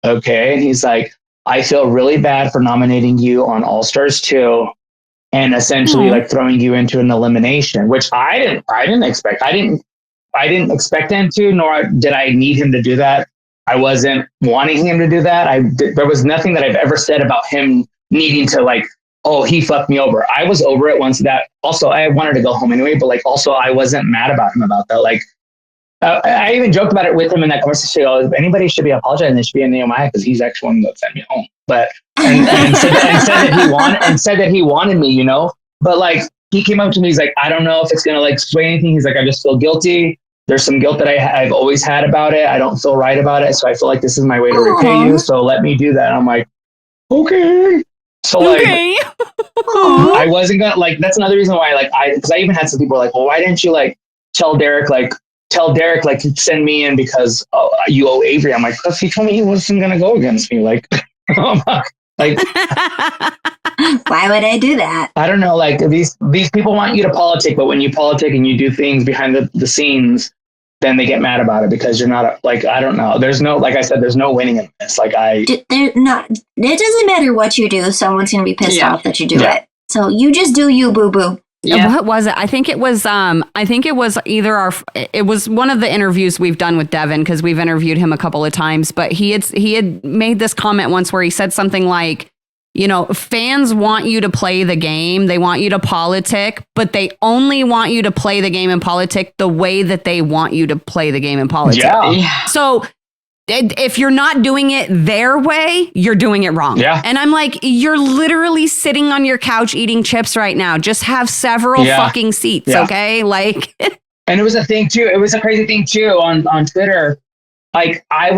okay. And he's like, I feel really bad for nominating you on All Stars 2 and essentially like throwing you into an elimination, which I didn't expect. I didn't expect him to, nor did I need him to do that. I wasn't wanting him to do that. There was nothing that I've ever said about him needing to like, oh, he fucked me over. I was over it once that. Also, I wanted to go home anyway, but like, also I wasn't mad about him about that. Like, I even joked about it with him in that conversation. If anybody should be apologizing, they should be in Nehemiah because he's actually one that sent me home. But and said that he wanted me, you know. But like, he came up to me. He's like, I don't know if it's gonna like sway anything. He's like, I just feel guilty. There's some guilt that I've always had about it. I don't feel right about it, so I feel like this is my way to repay you. So let me do that. And I'm like, okay. So like, I wasn't gonna like. That's another reason why because I even had some people like, well, why didn't you like tell Derek like send me in because you owe Averey? I'm like, because he told me he wasn't gonna go against me. Like, like, why would I do that? I don't know. Like these people want you to politic, but when you politic and you do things behind the scenes, then they get mad about it because you're not like, I don't know. There's no, like I said, there's no winning in this. Like it doesn't matter what you do. Someone's going to be pissed off that you do it. So you just do you, boo boo. Yeah. What was it? I think it was it was one of the interviews we've done with Devin, because we've interviewed him a couple of times, but he had made this comment once where he said something like, you know, fans want you to play the game. They want you to politic, but they only want you to play the game and politic the way that they want you to play the game and politic. Yeah. So if you're not doing it their way, you're doing it wrong. Yeah. And I'm like, you're literally sitting on your couch eating chips right now. Just have several fucking seats, okay? Like, and it was a thing too. It was a crazy thing too on Twitter. Like I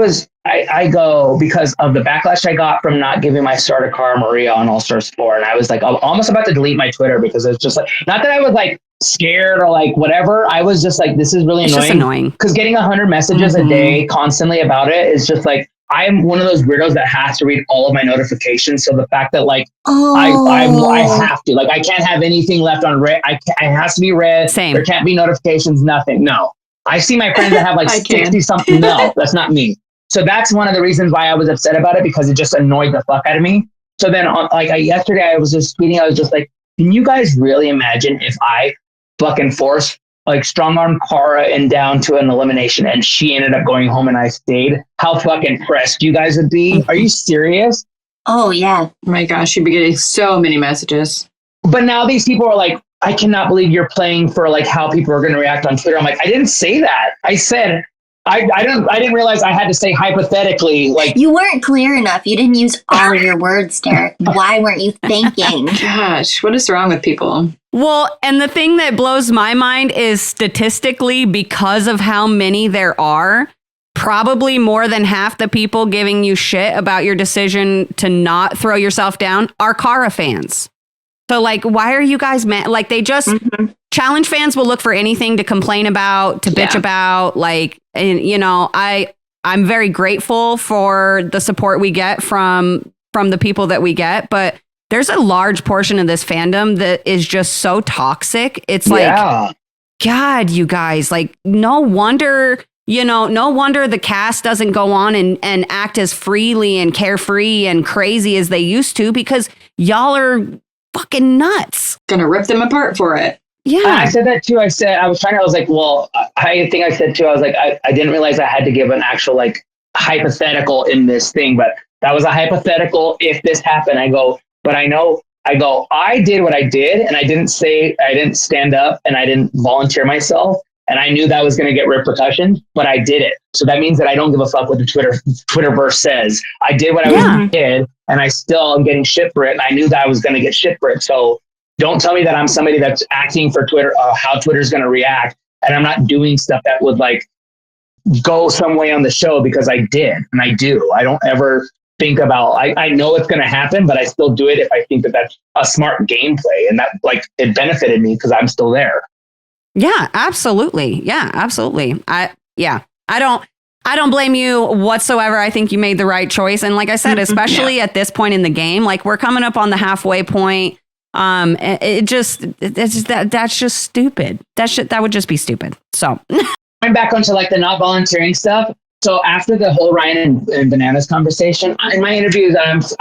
go because of the backlash I got from not giving my star to Cara Maria on All Stars 4. And I was like, I'm almost about to delete my Twitter because it's just like, not that I was like scared or like whatever. I was just like, this is really annoying. Because getting 100 messages a day constantly about it is just like, I am one of those weirdos that has to read all of my notifications. So the fact that like, I have to, like, I can't have anything left on red. It has to be red. Same. There can't be notifications, nothing. No. I see my friends that have like 60 something. No, that's not me. So that's one of the reasons why I was upset about it, because it just annoyed the fuck out of me. So then yesterday I was just tweeting, I was just like, can you guys really imagine if I fucking forced like strong arm Cara and down to an elimination and she ended up going home and I stayed? How fucking pressed you guys would be? Are you serious? Oh yeah. Oh my gosh, you'd be getting so many messages. But now these people are like, I cannot believe you're playing for like how people are going to react on Twitter. I'm like, I didn't say that. I said, I didn't realize I had to say hypothetically. Like, you weren't clear enough. You didn't use all of your words, Derek. Why weren't you thinking? Gosh, what is wrong with people? Well, and the thing that blows my mind is statistically, because of how many there are, probably more than half the people giving you shit about your decision to not throw yourself down are Cara fans. So like, why are you guys mad? Like they just challenge fans will look for anything to complain about, to bitch about. Like, and you know, I'm very grateful for the support we get from the people that we get, but there's a large portion of this fandom that is just so toxic. It's like, God, you guys, like, no wonder the cast doesn't go on and act as freely and carefree and crazy as they used to, because y'all are fucking nuts. Gonna rip them apart for it. Yeah. I said that too. I was like, well, I think I said too, I was like, I didn't realize I had to give an actual like hypothetical in this thing, but that was a hypothetical. If this happened, I did what I did, and I didn't stand up, and I didn't volunteer myself. And I knew that was going to get repercussions, but I did it. So that means that I don't give a fuck what the Twitterverse says. I did what I did, and I still am getting shit for it. And I knew that I was going to get shit for it. So don't tell me that I'm somebody that's acting for Twitter, how Twitter's going to react. And I'm not doing stuff that would like go some way on the show, because I did. And I do. I don't ever think about, I know it's going to happen, but I still do it if I think that that's a smart gameplay. And that like, it benefited me because I'm still there. Yeah, absolutely. Yeah, absolutely. I don't blame you whatsoever. I think you made the right choice. And like I said, especially at this point in the game, like we're coming up on the halfway point. That's just stupid. That would just be stupid. So going back onto like the not volunteering stuff. So after the whole Ryan and Bananas conversation, in my interviews, I wish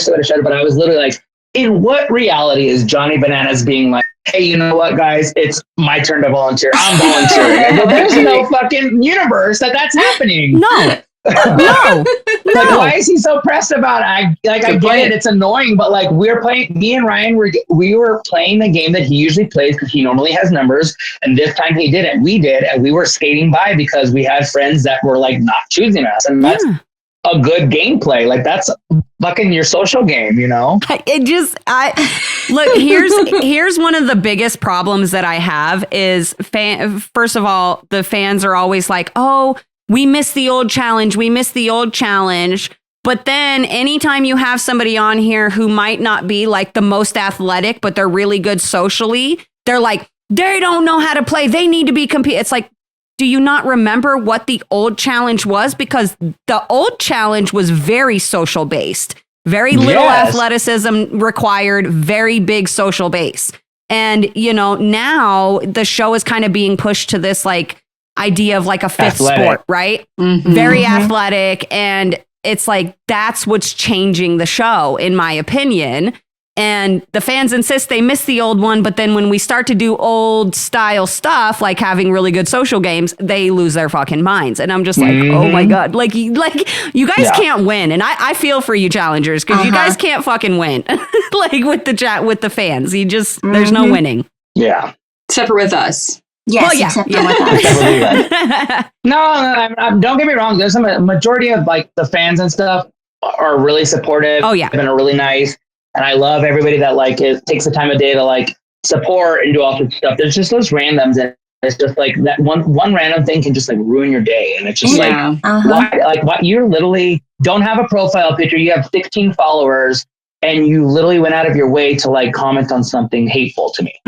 I would have said it, but I was literally like, in what reality is Johnny Bananas being like, hey, you know what, guys? It's my turn to volunteer. I'm volunteering. I go, there's no fucking universe that's happening. No. Like, why is he so pressed about it? I get it. It's annoying, but like me and Ryan, we were playing the game that he usually plays because he normally has numbers. And this time he didn't. We did. And we were skating by because we had friends that were like not choosing us. And that's a good gameplay. Like that's fucking your social game, you know? Look, here's one of the biggest problems that I have is first of all, the fans are always like, oh, we miss the old challenge. But then anytime you have somebody on here who might not be like the most athletic, but they're really good socially, they're like, they don't know how to play. They need to be It's like, do you not remember what the old challenge was? Because the old challenge was very social based, very little athleticism required, very big social base. And, you know, now the show is kind of being pushed to this like idea of like a fifth sport, right? Very athletic. And it's like, that's what's changing the show, in my opinion. And the fans insist they miss the old one. But then when we start to do old style stuff, like having really good social games, they lose their fucking minds. And I'm just like, oh my God, like you guys can't win. And I feel for you challengers, because you guys can't fucking win. Like with the fans, you just, there's no winning. Yeah. Except for with us. Yes, except for with us. No, don't get me wrong. There's a majority of like the fans and stuff are really supportive. Oh yeah. And are really nice. And I love everybody that like takes the time of day to like support and do all sorts of stuff. There's just those randoms, and it's just like that one random thing can just like ruin your day. And it's just why you literally don't have a profile picture. You have 16 followers, and you literally went out of your way to like comment on something hateful to me.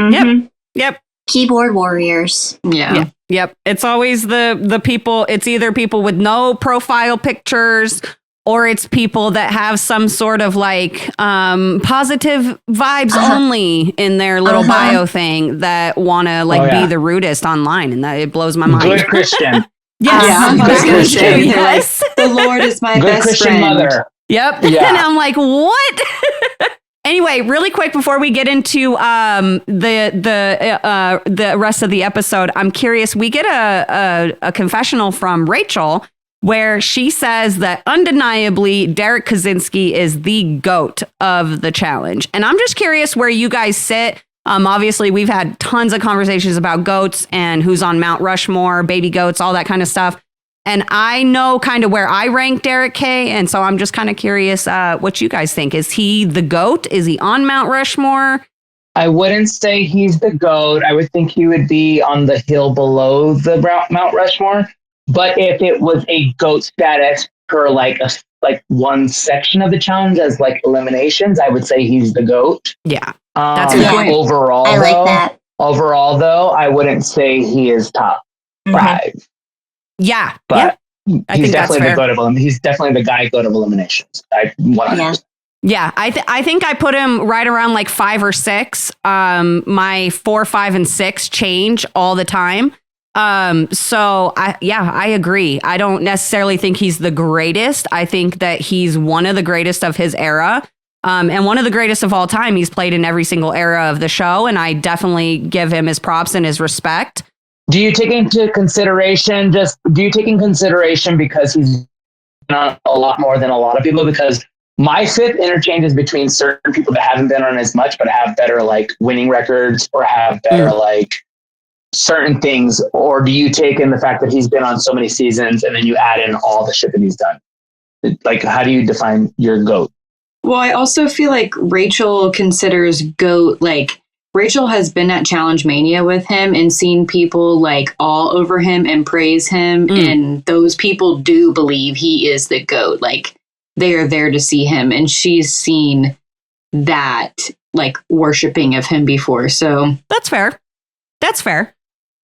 Yep. Keyboard warriors. Yep. It's always the people. It's either people with no profile pictures, or it's people that have some sort of like positive vibes only in their little bio thing that want to like be the rudest online, and that it blows my mind. Good Christian. Yes. Good Christian. Yes. The Lord is my best Christian friend. Mother. Yep. Yeah. And I'm like, what? Anyway, really quick before we get into the rest of the episode, I'm curious. We get a confessional from Rachel, where she says that undeniably Derek Kaczynski is the GOAT of the challenge. And I'm just curious where you guys sit. Obviously, we've had tons of conversations about GOATs and who's on Mount Rushmore, baby goats, all that kind of stuff. And I know kind of where I rank Derrick K. And so I'm just kind of curious what you guys think. Is he the GOAT? Is he on Mount Rushmore? I wouldn't say he's the GOAT. I would think he would be on the hill below the Mount Rushmore. But if it was a GOAT status per like one section of the challenge as like eliminations, I would say he's the GOAT. Yeah, that's a good point. Overall, I like that. Overall, though, I wouldn't say he is top 5. Yeah, but I he's think that's definitely fair. he's definitely the guy GOAT of eliminations. 100%. Yeah, I think I put him right around like 5 or 6. My 4, 5, and 6 change all the time. So I agree. I don't necessarily think he's the greatest. I think that he's one of the greatest of his era. And one of the greatest of all time. He's played in every single era of the show, and I definitely give him his props and his respect. Do you take into consideration because he's not a lot more than a lot of people? Because my 5th interchanges between certain people that haven't been on as much, but have better like winning records or have better like certain things, or do you take in the fact that he's been on so many seasons and then you add in all the shit that he's done? Like, how do you define your GOAT? Well, I also feel like Rachel considers GOAT, like Rachel has been at Challenge Mania with him and seen people like all over him and praise him. And those people do believe he is the GOAT. Like they are there to see him. And she's seen that like worshiping of him before. So that's fair. That's fair.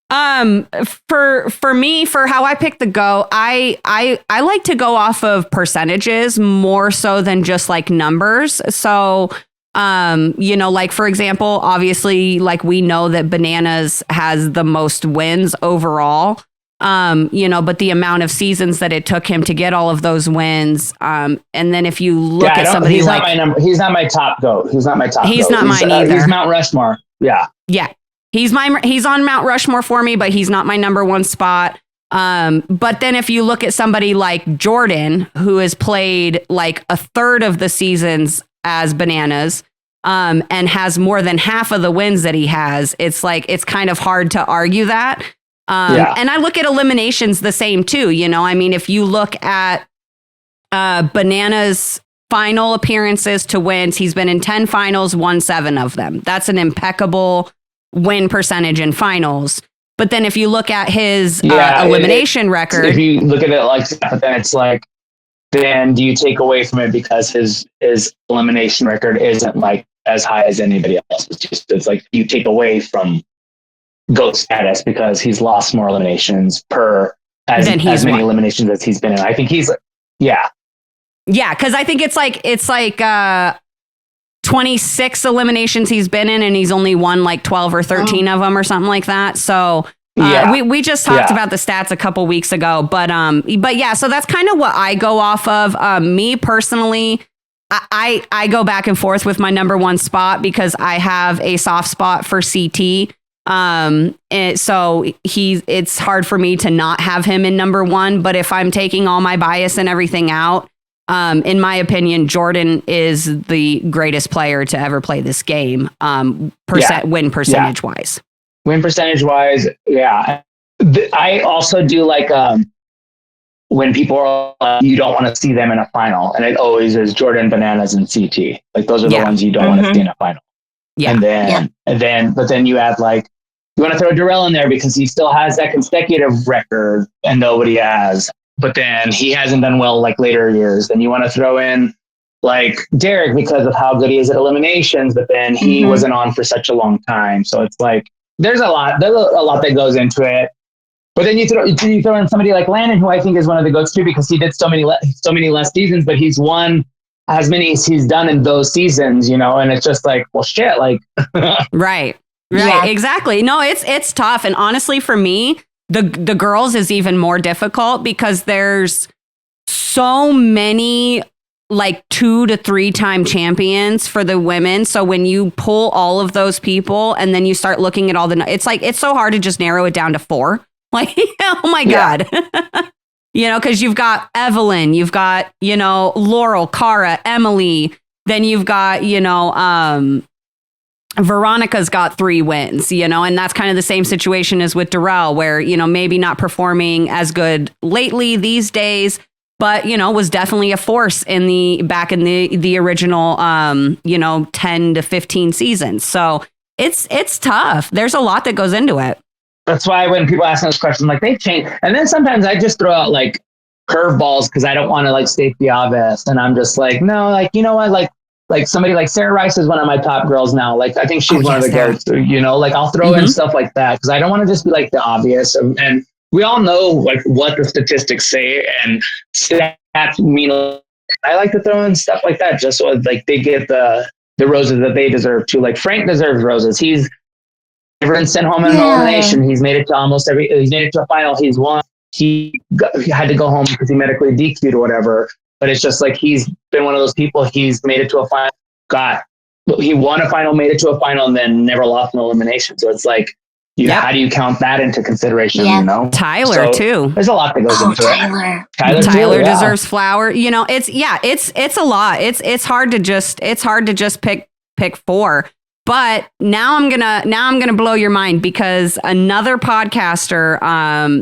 For me, for how I pick the GOAT, I like to go off of percentages more so than just like numbers. So, like, for example, obviously, like we know that Bananas has the most wins overall, but the amount of seasons that it took him to get all of those wins. And then if you look at somebody he's like, not my number, he's not my top GOAT. He's not my top. He's GOAT. not mine either. He's Mount Rushmore. Yeah. Yeah. He's on Mount Rushmore for me, but he's not my number 1 spot. But then if you look at somebody like Jordan, who has played like a third of the seasons as Bananas, and has more than half of the wins that he has, it's kind of hard to argue that. And I look at eliminations the same too. I mean, if you look at Bananas' final appearances to wins, he's been in 10 finals, won 7 of them. That's an impeccable win percentage in finals. But then if you look at his elimination record, if you look at it like that, but then it's like, then do you take away from it because his elimination record isn't like as high as anybody else? It's like you take away from GOAT status because he's lost more eliminations as many eliminations as he's been in. I think he's because I think it's like 26 eliminations he's been in, and he's only won like 12 or 13 of them or something like that. So we just talked about the stats a couple weeks ago, but yeah, so that's kind of what I go off of. Me personally, I go back and forth with my number 1 spot because I have a soft spot for CT. So it's hard for me to not have him in number 1, but if I'm taking all my bias and everything out, in my opinion, Jordan is the greatest player to ever play this game. Win percentage wise. Win percentage wise, yeah. I also do like when people are you don't want to see them in a final, and it always is Jordan, Bananas, and CT. Like those are the ones you don't want to see in a final. Yeah. But then you add like you want to throw Darrell in there because he still has that consecutive record and nobody has. But then he hasn't done well like later years. Then you want to throw in like Derek because of how good he is at eliminations, but then he wasn't on for such a long time. So it's like there's a lot that goes into it. But then you throw in somebody like Landon, who I think is one of the GOATs too, because he did so many less seasons, but he's won as many as he's done in those seasons, and it's just like, well, shit, like right, exactly. No, it's tough, and honestly, for me, the girls is even more difficult because there's so many like 2 to 3 time champions for the women. So when you pull all of those people and then you start looking at all it's so hard to just narrow it down to 4. Like, oh my God. Because you've got Evelyn, you've got, Laurel, Cara, Emily, then you've got, Veronica's got 3 wins, and that's kind of the same situation as with Darrell, where, maybe not performing as good lately these days, but, was definitely a force back in the original, 10 to 15 seasons. So it's tough. There's a lot that goes into it. That's why when people ask those questions, like they've changed. And then sometimes I just throw out like curveballs because I don't want to like state the obvious. And I'm just like, no, like, you know what? Like somebody like Sarah Rice is one of my top girls now. Like, I think she's one of the girls, you know, like I'll throw in stuff like that because I don't want to just be like the obvious. And we all know like what the statistics say and stats mean. I like to throw in stuff like that just so like they get the roses that they deserve too. Like Frank deserves roses. He's never been sent home in an elimination. He's made it to he's made it to a final. He's won. He had to go home because he medically DQ'd or whatever. But it's just like he's been one of those people. He's made it to a final. He won a final, made it to a final, and then never lost an elimination. So it's like, how do you count that into consideration? You know, Tyler too. There's a lot that goes into it. Tyler deserves flower. You know, it's a lot. It's hard to just pick 4. But now I'm gonna blow your mind because another podcaster,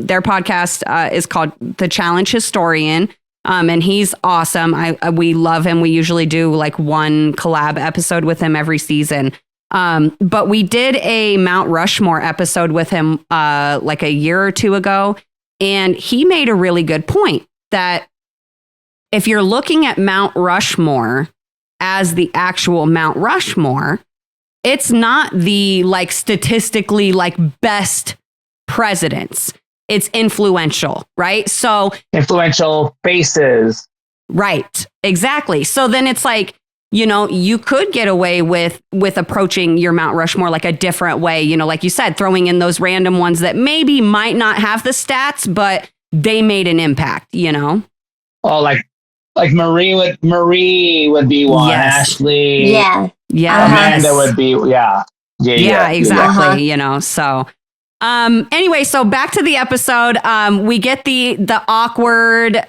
their podcast is called The Challenge Historian, and he's awesome. We love him. We usually do like one collab episode with him every season. But we did a Mount Rushmore episode with him like a year or 2 ago, and he made a really good point that if you're looking at Mount Rushmore as the actual Mount Rushmore, it's not the like statistically like best presidents. It's influential, right? So influential faces. Right. Exactly. So then it's like, you know, you could get away with approaching your Mount Rushmore like a different way, you know, like you said, throwing in those random ones that maybe might not have the stats, but they made an impact, you know? Oh, like Marie would be one. Yes. Ashley. Yeah. Yeah. Amanda would be, Yeah, exactly. You know, so anyway, so back to the episode. We get the awkward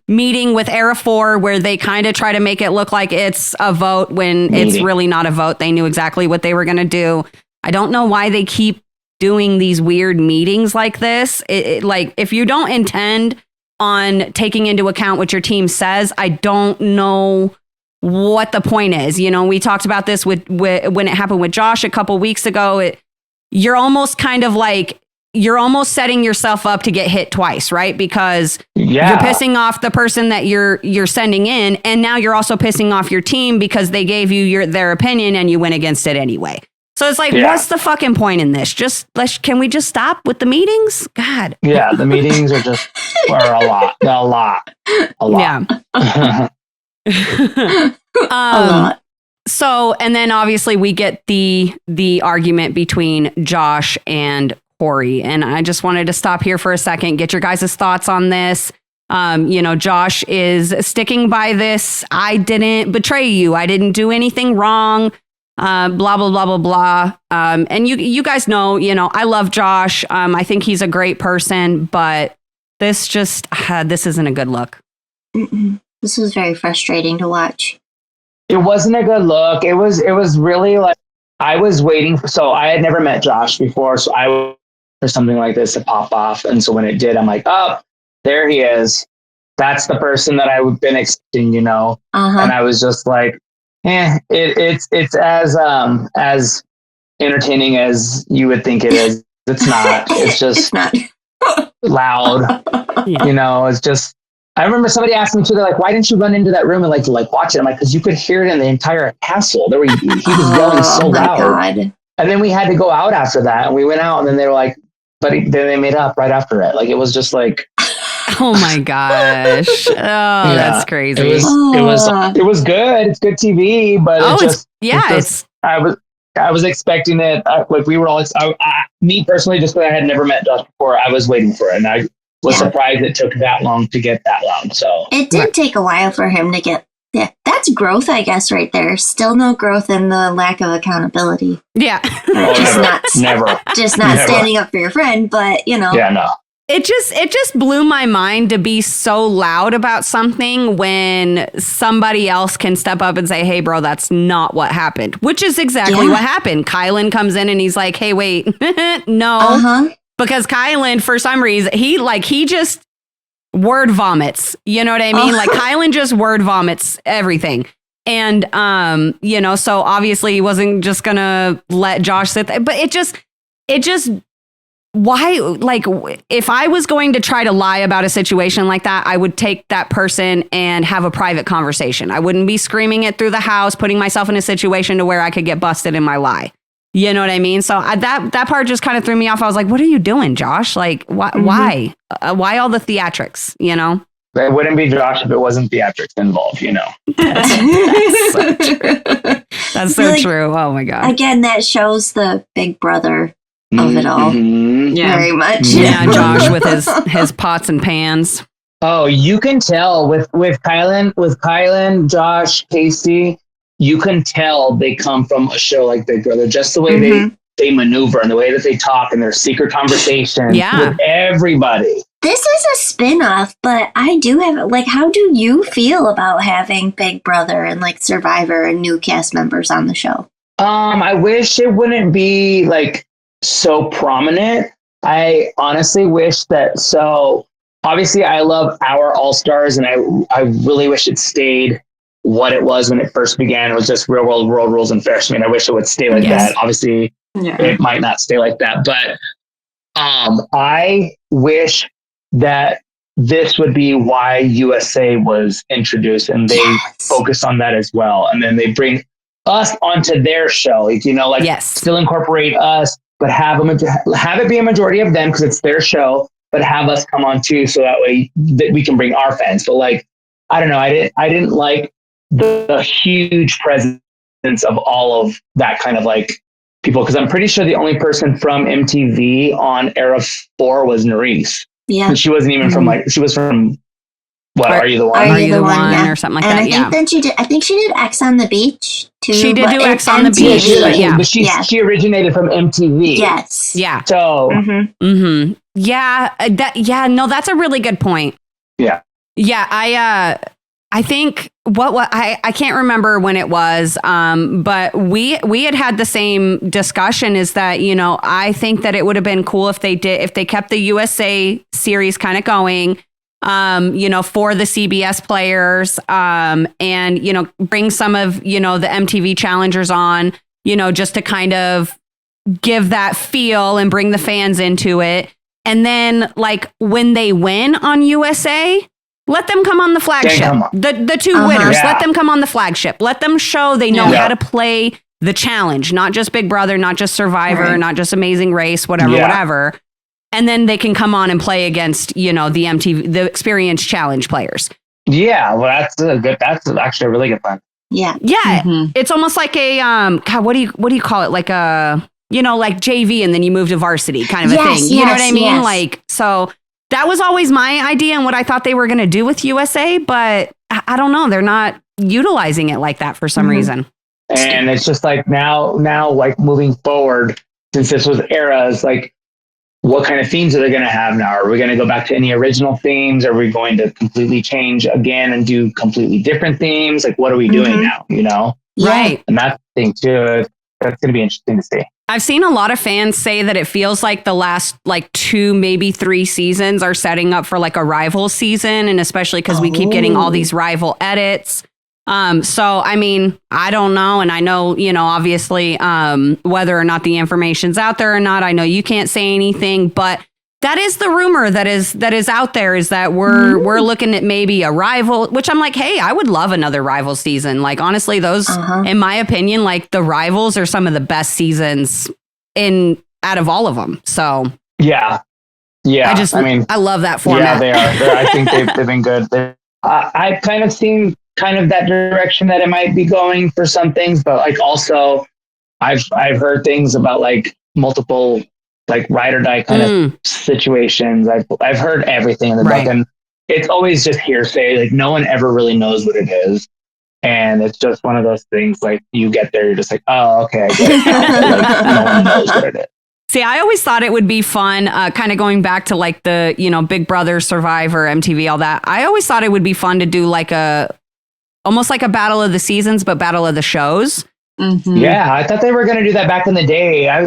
meeting with Era 4 where they kind of try to make it look like it's a vote when it's really not a vote. They knew exactly what they were going to do. I don't know why they keep doing these weird meetings like this. Like if you don't intend on taking into account what your team says, I don't know what the point is. You know, we talked about this with when it happened with Josh a couple weeks ago. You're almost kind of like, you're almost setting yourself up to get hit twice, right? Because you're pissing off the person that you're sending in, and now you're also pissing off your team because they gave you their opinion and you went against it anyway. So it's like, what's the fucking point in this? Can we just stop with the meetings? God. Yeah, the meetings are a lot. Yeah. A lot. So, and then obviously we get the argument between Josh and Corey. And I just wanted to stop here for a second, get your guys' thoughts on this. You know, Josh is sticking by this. I didn't betray you. I didn't do anything wrong. Blah, blah, blah, blah, blah. And you guys know, you know, I love Josh. I think he's a great person, but this isn't a good look. Mm-mm. This was very frustrating to watch. It wasn't a good look. It was really like, I was waiting so I had never met Josh before. So I was for something like this to pop off. And so when it did, I'm like, oh, there he is. That's the person that I've been expecting, you know? And I was just like, it's as entertaining as you would think it is. It's not. It's just it's not. loud. You know, it's just, I remember somebody asked me too, they're like, why didn't you run into that room and like watch it? I'm like, because you could hear it in the entire castle. He was yelling so loud. God. And then we had to go out after that, and we went out, and then they were like, then they made up right after it. Like, it was just like, oh my gosh. Oh, that's crazy. It was good. It's good TV, but I was expecting it. Like we were all, me personally, just because I had never met Josh before, I was waiting for it, and I was surprised it took that long to get that loud. So it did take a while for him to get. Yeah, that's growth, I guess, right there. Still no growth in the lack of accountability. Yeah, never standing up for your friend, but you know. Yeah, no. It just blew my mind to be so loud about something when somebody else can step up and say, hey, bro, that's not what happened, which is exactly what happened. Kylan comes in and he's like, hey, wait, no. Because Kylan, for some reason, he just word vomits. You know what I mean? Like Kylan just word vomits everything. And, you know, so obviously he wasn't just going to let Josh sit there. But it just why, like, if I was going to try to lie about a situation like that, I would take that person and have a private conversation. I wouldn't be screaming it through the house, putting myself in a situation to where I could get busted in my lie. You know what I mean? So that part just kind of threw me off. I was like, what are you doing, Josh? Like, why? Why all the theatrics, you know? It wouldn't be Josh if it wasn't theatrics involved, you know? That's so true. That's so Like, true. Oh my God. Again, that shows the big brother of it all. Very much. Yeah, Josh with his pots and pans. Oh, you can tell with Kylan, Josh, Kaycee, you can tell they come from a show like Big Brother. Just the way they maneuver and the way that they talk and their secret conversations with everybody. This is a spin-off, but I do have, like, how do you feel about having Big Brother and, like, Survivor and new cast members on the show? I wish it wouldn't be, like, so prominent. I honestly wish that, so obviously I love our All-Stars, and I really wish it stayed what it was when it first began. It was just real world rules and fair. I mean, I wish it would stay like that. Obviously, it might not stay like that, but I wish that this would be why USA was introduced, and they focus on that as well. And then they bring us onto their show, like, you know, like still incorporate us, but have it be a majority of them because it's their show, but have us come on too, so that way that we can bring our fans. But like, I don't know, I didn't like the huge presence of all of that kind of like people, because I'm pretty sure the only person from MTV on Era 4 was Nerys. Yeah. And she wasn't even from like, she was from what, Are You the One? Are You the One? Or something like that. I think she did X on the Beach too. She did do X on the Beach. But she originated from MTV. Yes. Yeah. So. Yeah. No, that's a really good point. Yeah. Yeah. I think I can't remember when it was, but we had the same discussion, is that, you know, I think that it would have been cool if they kept the USA series kind of going, you know, for the CBS players, and, you know, bring some of, you know, the MTV challengers on, you know, just to kind of give that feel and bring the fans into it. And then, like, when they win on USA, let them come on the flagship. The two winners, let them come on the flagship. Let them show they know how to play the challenge, not just Big Brother, not just Survivor, not just Amazing Race, whatever. And then they can come on and play against, you know, the Experience Challenge players. Yeah, well, that's actually a really good plan. Yeah. Yeah. It's almost like a, God, what do you call it? Like a, you know, like JV and then you move to varsity kind of a thing. You know what I mean? Yes. Like, so that was always my idea and what I thought they were going to do with USA, but I don't know. They're not utilizing it like that for some reason. And it's just like now, like moving forward, since this was eras, like what kind of themes are they going to have now? Are we going to go back to any original themes? Are we going to completely change again and do completely different themes? Like, what are we doing now? You know? Right. And that's the thing too. That's going to be interesting to see. I've seen a lot of fans say that it feels like the last like 2, maybe 3 seasons are setting up for like a rival season. And especially because we keep getting all these rival edits. So, I mean, I don't know. And I know, you know, obviously, whether or not the information's out there or not, I know you can't say anything, but that is the rumor that is out there, is that we're looking at maybe a rival, which I'm like, hey, I would love another rival season. Like, honestly, those, in my opinion, like the rivals are some of the best seasons out of all of them. So yeah. I love that format. Yeah, they are. I think they've been good. I've kind of seen kind of that direction that it might be going for some things, but like also I've heard things about like multiple like ride or die kind of situations. I've heard everything in the book, and it's always just hearsay. Like no one ever really knows what it is. And it's just one of those things, like you get there, you're just like, oh, okay, I get it now. Like, no one knows what it is. See, I always thought it would be fun, kind of going back to like the, you know, Big Brother, Survivor, MTV, all that. I always thought it would be fun to do like almost like a battle of the seasons, but battle of the shows. Yeah, I thought they were going to do that back in the day. I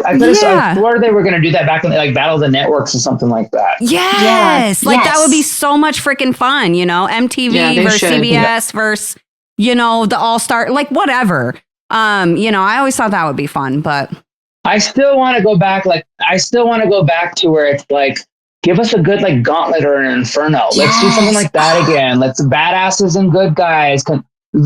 swore they were going to do that back in like Battle of the Networks or something like that. Yes. Like that would be so much freaking fun, you know, MTV versus CBS versus, you know, the All-Star, like whatever. You know, I always thought that would be fun, but I still want to go back. Like, I still want to go back to where it's like, give us a good like gauntlet or an inferno. Yes. Let's do something like that again. Let's badasses and good guys.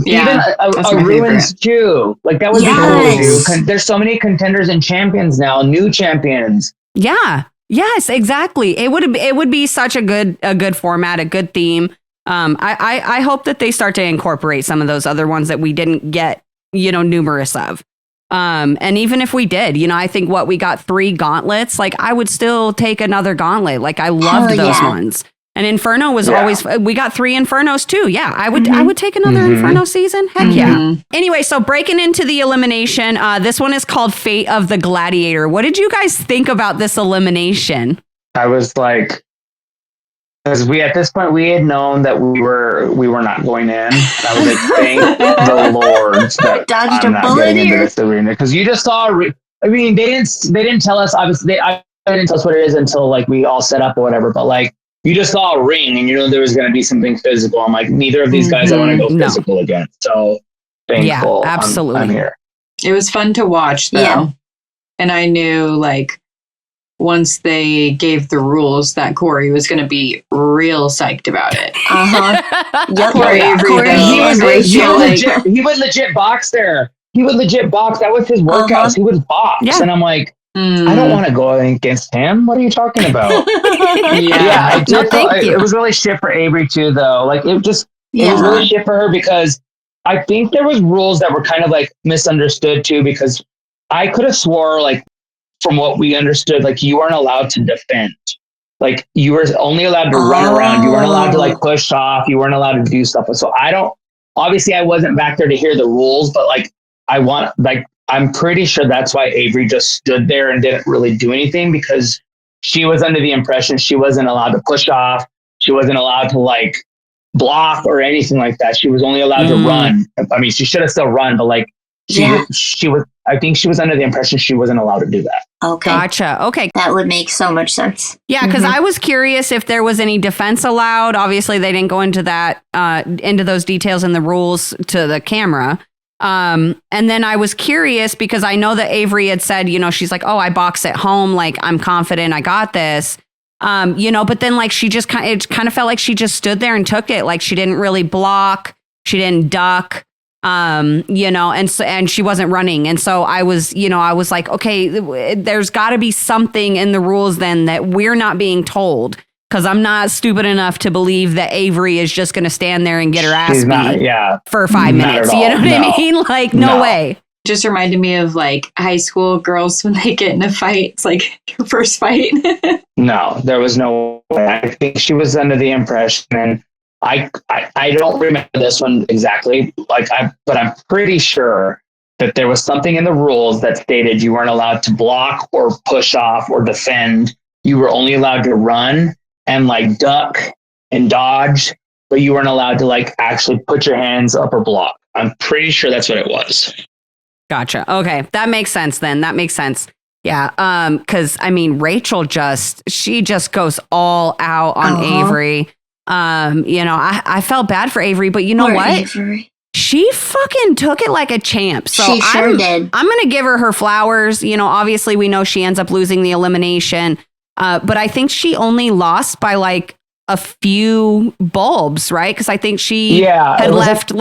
Even a ruins too. Like that would be cool to do. There's so many contenders and champions now, new champions. Yeah. Yes, exactly. It would be such a good format, a good theme. I hope that they start to incorporate some of those other ones that we didn't get, numerous of. And even if we did, I think we got 3 gauntlets, like I would still take another gauntlet. Like I loved those ones. And Inferno was always, we got 3 Infernos too. Yeah, I would take another Inferno season. Heck yeah. Anyway, so breaking into the elimination, this one is called Fate of the Gladiator. What did you guys think about this elimination? I was like, because at this point we had known that we were not going in. I was like, thank the Lord that dodged I'm a not bullet getting here. into this arena. Because you just saw, they didn't tell us, obviously, they didn't tell us what it is until like we all set up or whatever, but like, you just saw a ring and there was going to be something physical. I'm like, neither of these guys I want to go physical again. So thankful. Yeah, absolutely. I'm here. It was fun to watch though. Yeah. And I knew like once they gave the rules that Corey was going to be real psyched about it. Yep. He would legit box there. He would legit box. That was his workouts. He would box. Yeah. And I'm like, I don't want to go against him. What are you talking about? It was really shit for Averey too, though. Like it was really shit for her because I think there was rules that were kind of like misunderstood too. Because I could have swore like from what we understood, like you weren't allowed to defend. Like you were only allowed to run around. You weren't allowed to like push off. You weren't allowed to do stuff. So obviously I wasn't back there to hear the rules, but like I'm pretty sure that's why Averey just stood there and didn't really do anything because she was under the impression she wasn't allowed to push off. She wasn't allowed to like block or anything like that. She was only allowed to run. I mean, she should have still run, but like she was, I think she was under the impression she wasn't allowed to do that. Okay. Gotcha. Okay. That would make so much sense. Yeah, because I was curious if there was any defense allowed. Obviously, they didn't go into that, into those details in the rules to the camera. And then I was curious because I know that Averey had said, she's like, oh, I box at home. Like, I'm confident I got this. But then like she just it kind of felt like she just stood there and took it. Like she didn't really block. She didn't duck. And she wasn't running. And so I was like, okay, there's got to be something in the rules then that we're not being told. Because I'm not stupid enough to believe that Averey is just going to stand there and get her ass beat for 5 minutes. You know what I mean? Like, no way. Just reminded me of like high school girls when they get in a fight. It's like your first fight. No, there was no way. I think she was under the impression, and I don't remember this one exactly. But I'm pretty sure that there was something in the rules that stated you weren't allowed to block or push off or defend. You were only allowed to run and like duck and dodge, but you weren't allowed to like actually put your hands up or block. I'm pretty sure that's what it was. Gotcha. Okay. That makes sense then. That makes sense. Yeah. Cause I mean, Rachel she just goes all out on Averey. I felt bad for Averey, but you know what? Averey. She fucking took it like a champ. So she sure did. I'm going to give her flowers. Obviously we know she ends up losing the elimination. But I think she only lost by like a few bulbs, right? Because I think she had left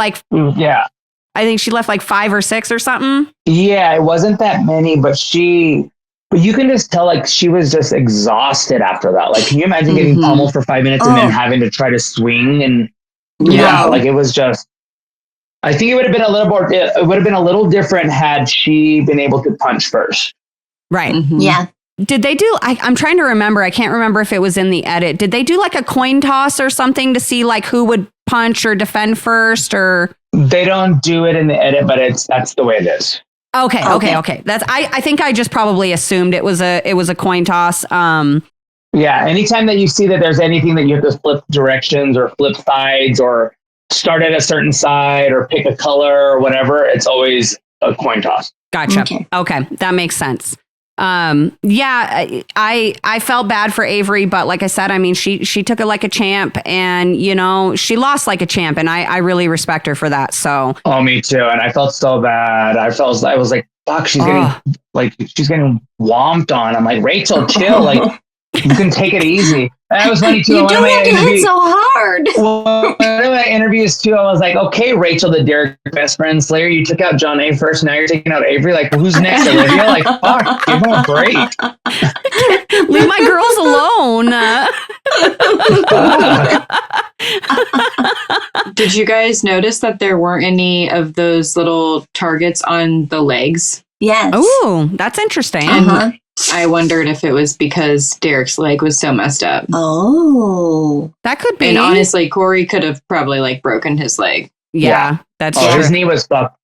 I think she left like 5 or 6 or something. Yeah, it wasn't that many, but you can just tell like she was just exhausted after that. Like, can you imagine getting pummeled for 5 minutes and then having to try to swing and like it was just. I think it would have been a little more. It would have been a little different had she been able to punch first. Right. Yeah. Did they do, I'm trying to remember. I can't remember if it was in the edit. Did they do like a coin toss or something to see like who would punch or defend first or? They don't do it in the edit, but that's the way it is. Okay. That's, I think I just probably assumed it was a coin toss. Yeah. Anytime that you see that there's anything that you have to flip directions or flip sides or start at a certain side or pick a color or whatever, it's always a coin toss. Gotcha. Okay. That makes sense. I felt bad for Averey, but like I said, I mean, she took it like a champ and, she lost like a champ and I really respect her for that. So. Oh, me too. And I felt so bad. I was like, fuck, she's getting womped on. I'm like, Rachel, chill. Like, you can take it easy. And that was funny too. You don't have to hit so hard. Well, one of my interviews too, I was like, okay, Rachel, the Derek best friend slayer, you took out John A first, now you're taking out Averey. Like, who's next? Olivia? Like, fuck, give him a break. Leave my girls alone. Did you guys notice that there weren't any of those little targets on the legs? Yes. Ooh, that's interesting. And I wondered if it was because Derek's leg was so messed up. Oh. That could be. And honestly, Corey could have probably like broken his leg. Yeah. That's true. His knee was fucked.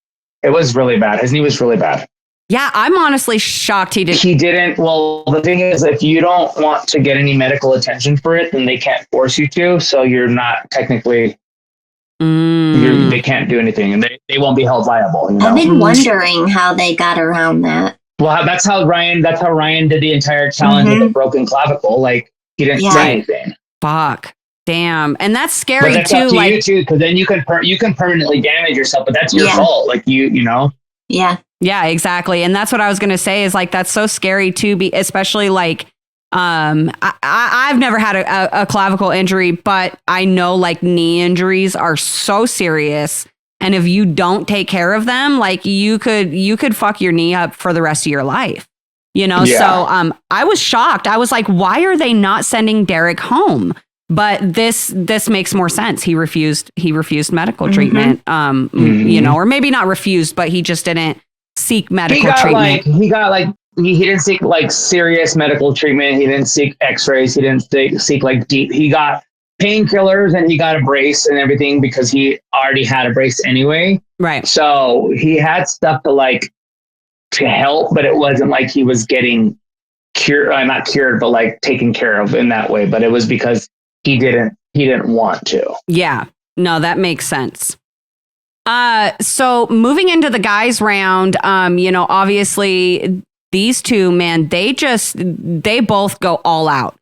It was really bad. His knee was really bad. Yeah, I'm honestly shocked he didn't. He didn't. Well, the thing is, if you don't want to get any medical attention for it, then they can't force you to. So you're not technically, they can't do anything, and they won't be held liable. You know? I've been wondering how they got around that. Well, that's how Ryan did the entire challenge with a broken clavicle. Like, he didn't say anything. Fuck. Damn. And that's scary but that's too. Up to like you too, because then you can permanently damage yourself, but that's your fault. Like you know. Yeah. Yeah, exactly. And that's what I was going to say is like, that's so scary too, especially like, I've never had a clavicle injury, but I know like knee injuries are so serious. And if you don't take care of them, like you could fuck your knee up for the rest of your life, you know? Yeah. So, I was shocked. I was like, why are they not sending Derek home? But this makes more sense. He refused medical treatment, you know, or maybe not refused, but he just didn't seek medical treatment. He didn't seek like serious medical treatment. He didn't seek x-rays. He didn't seek like deep. He got painkillers and he got a brace and everything because he already had a brace anyway. Right. So he had stuff to help, but it wasn't like he was getting not cured, but like taken care of in that way. But it was because he didn't want to. Yeah. No, that makes sense. So moving into the guys round, you know, obviously these two, man, they both go all out.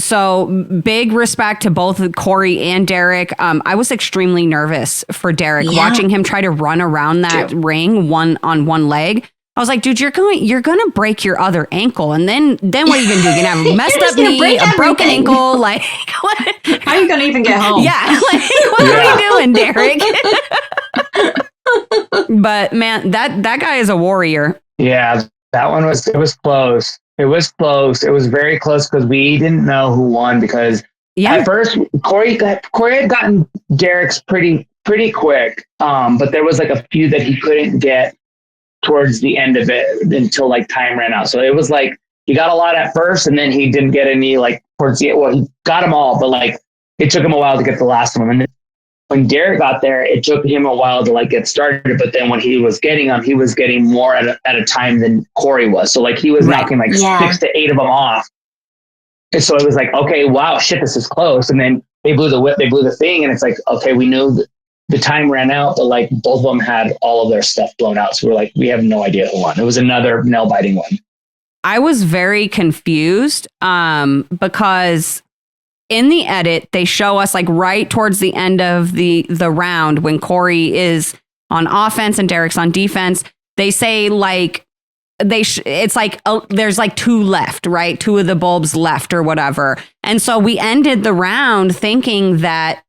So big respect to both Corey and Derek. I was extremely nervous for Derek watching him try to run around that ring on one leg. I was like, dude, you're going to break your other ankle. And then what are you going to do? You're going to have a messed up knee, a broken ankle. Like, what? How are you going to even get home? Yeah. Like, what are we doing, Derek? But man, that guy is a warrior. Yeah, that one was close. It was close. It was very close because we didn't know who won because at first Corey had gotten Derek's pretty quick. But there was like a few that he couldn't get towards the end of it until like time ran out. So it was like he got a lot at first and then he didn't get any like towards the end. Well, he got them all, but like it took him a while to get the last one. And then when Derek got there, it took him a while to like get started. But then when he was getting them, he was getting more at a time than Corey was. So like he was knocking like 6 to 8 of them off. And so it was like, okay, wow, shit, this is close. And then they blew the whip, they blew the thing. And it's like, okay, we knew that the time ran out, but like both of them had all of their stuff blown out. So we're like, we have no idea who won. It was another nail biting one. I was very confused because in the edit, they show us like right towards the end of the round when Corey is on offense and Derek's on defense. They say like it's like there's like 2 left, right? 2 of the bulbs left or whatever. And so we ended the round thinking that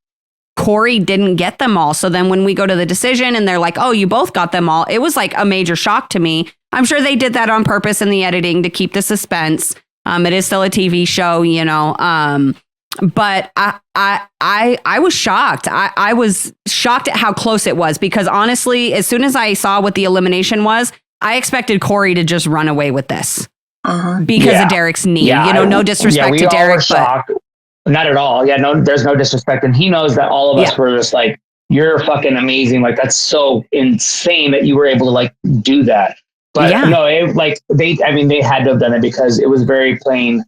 Corey didn't get them all. So then when we go to the decision and they're like, oh, you both got them all, it was like a major shock to me. I'm sure they did that on purpose in the editing to keep the suspense. It is still a TV show, you know. But I was shocked. I was shocked at how close it was because honestly, as soon as I saw what the elimination was, I expected Corey to just run away with this because of Derek's knee. Yeah, you know, no disrespect to Derek, but not at all. Yeah, no, there's no disrespect. And he knows that all of us were just like, you're fucking amazing. Like, that's so insane that you were able to like do that. But no, they had to have done it because it was very plain,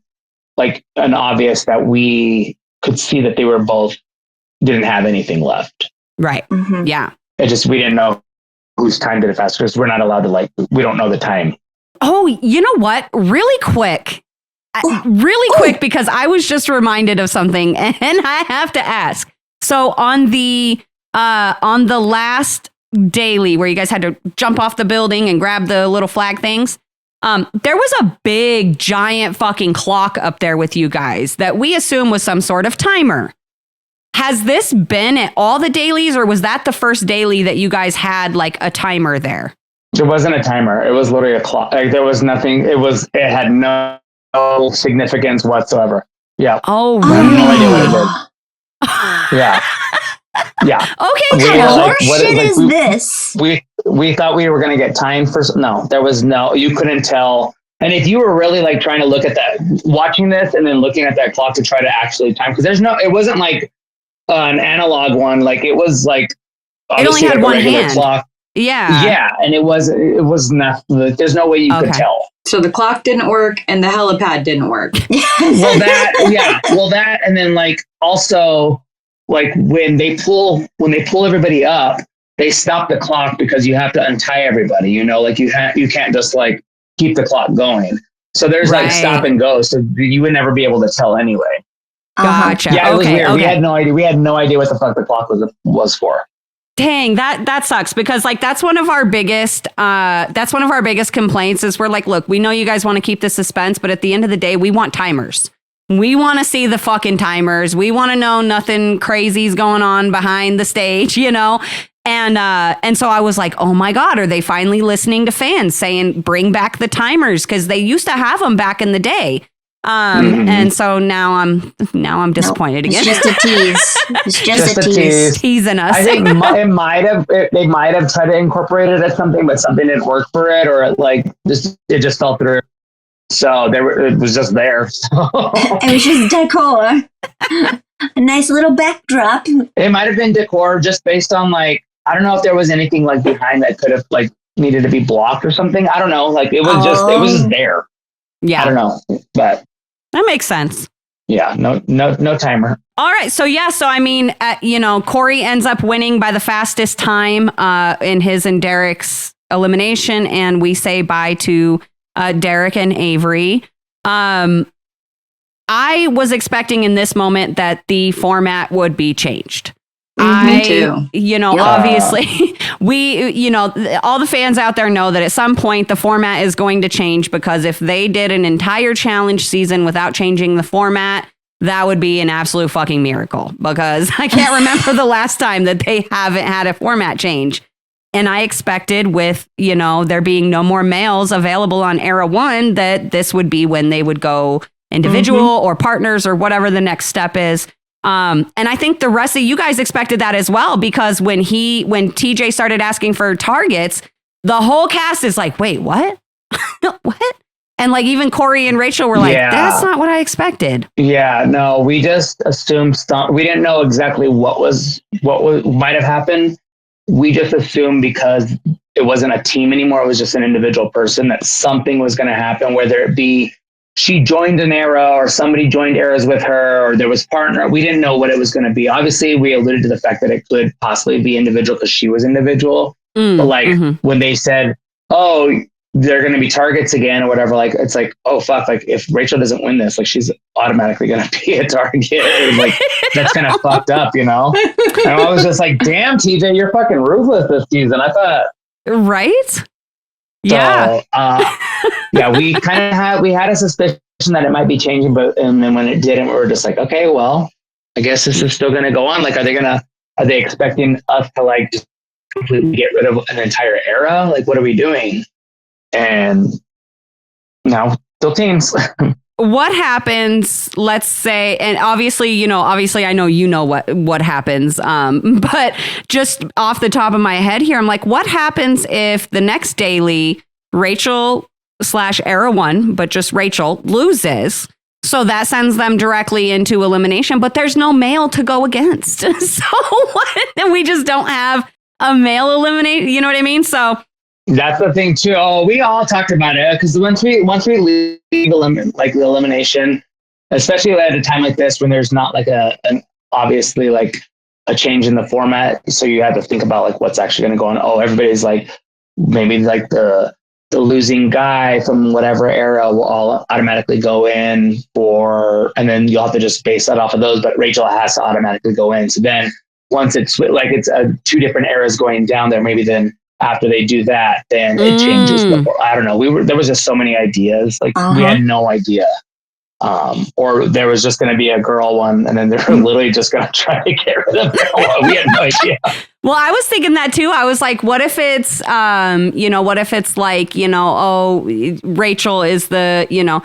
like, and obvious that we could see that they were both didn't have anything left. Right. Mm-hmm. Yeah. It just, we didn't know whose time did it faster because we're not allowed to we don't know the time. Oh, you know what? Really quick, because I was just reminded of something and I have to ask. So on the last daily where you guys had to jump off the building and grab the little flag things. There was a big, giant fucking clock up there with you guys that we assume was some sort of timer. Has this been at all the dailies, or was that the first daily that you guys had like a timer there? There wasn't a timer. It was literally a clock. Like, there was nothing. It had no significance whatsoever. Yeah. Oh, I have no idea what it did. Yeah. Yeah. Okay, what kind of horseshit is this? We thought we were going to get time for. No, there was no. You couldn't tell. And if you were really like trying to look at that, watching this and then looking at that clock to try to actually time, because it wasn't like an analog one. Like it was like it only had like one hand. Clock. Yeah. Yeah, and it was not. There's no way you could tell. So the clock didn't work and the helipad didn't work. Well, that, and then like also. Like when they pull everybody up, they stop the clock because you have to untie everybody. You know, like you can't just like keep the clock going. So there's like stop and go. So you would never be able to tell anyway. Gotcha. Yeah, it was weird. Okay. We had no idea. We had no idea what the fuck the clock was for. Dang, that sucks because like that's one of our biggest complaints is we're like, look, we know you guys want to keep the suspense, but at the end of the day, we want timers. We want to see the fucking timers. We want to know nothing crazy's going on behind the stage, you know? And so I was like, oh my God, are they finally listening to fans saying, bring back the timers? Because they used to have them back in the day. And so now I'm disappointed again. It's just a tease. It's just a tease. Teasing us. I think they might have tried to incorporate it as something, but something didn't work for it, or it just fell through. So it was just there. It was just decor. A nice little backdrop. It might have been decor just based on like, I don't know if there was anything like behind that could have like needed to be blocked or something. I don't know. Like it was just there. Yeah. I don't know, but that makes sense. Yeah. No timer. All right. So I mean, Corey ends up winning by the fastest time in his and Derek's elimination. And we say bye to Derek and Averey. I was expecting in this moment that the format would be changed. Me too. Obviously all the fans out there know that at some point the format is going to change, because if they did an entire challenge season without changing the format, that would be an absolute fucking miracle, because I can't remember the last time that they haven't had a format change. And I expected with, there being no more males available on Era 1, that this would be when they would go individual or partners or whatever the next step is. And I think the rest of you guys expected that as well, because when TJ started asking for targets, the whole cast is like, wait, what? What? And like even Corey and Rachel were like, that's not what I expected. Yeah, no, we just assumed we didn't know exactly what might have happened. We just assumed because it wasn't a team anymore, it was just an individual person, that something was going to happen, whether it be she joined an era or somebody joined eras with her, or there was partner. We didn't know what it was going to be. Obviously, we alluded to the fact that it could possibly be individual because she was individual. But like when they said, oh, they're going to be targets again or whatever, like it's like, oh fuck, like if Rachel doesn't win this, like she's automatically going to be a target. Like that's kind of fucked up, And I was just like, damn, TJ, you're fucking ruthless this season. I thought, right? Yeah. We had a suspicion that it might be changing, and then when it didn't, we were just like, okay, well, I guess this is still going to go on. Like, are they expecting us to like just completely get rid of an entire era? Like, what are we doing? And now still teams. What happens, let's say, and obviously I know what happens, but just off the top of my head here, I'm like, what happens if the next daily Rachel / Era 1, but just Rachel loses? So that sends them directly into elimination, but there's no male to go against. So what? And we just don't have a male eliminate, you know what I mean? So that's the thing too. Oh, we all talked about it, because once we leave the elimination, especially at a time like this when there's not like an obviously like a change in the format, so you have to think about like what's actually going to go on. Oh, everybody's like maybe like the losing guy from whatever era will all automatically go in and then you'll have to just base that off of those. But Rachel has to automatically go in. So then once it's like it's two different eras going down there, maybe then after they do that, then it changes. I don't know. There was just so many ideas. Like we had no idea. Or there was just going to be a girl one, and then they were literally just going to try to get rid of it. We had no idea. Well, I was thinking that too. I was like, what if it's, what if it's like, Rachel is the,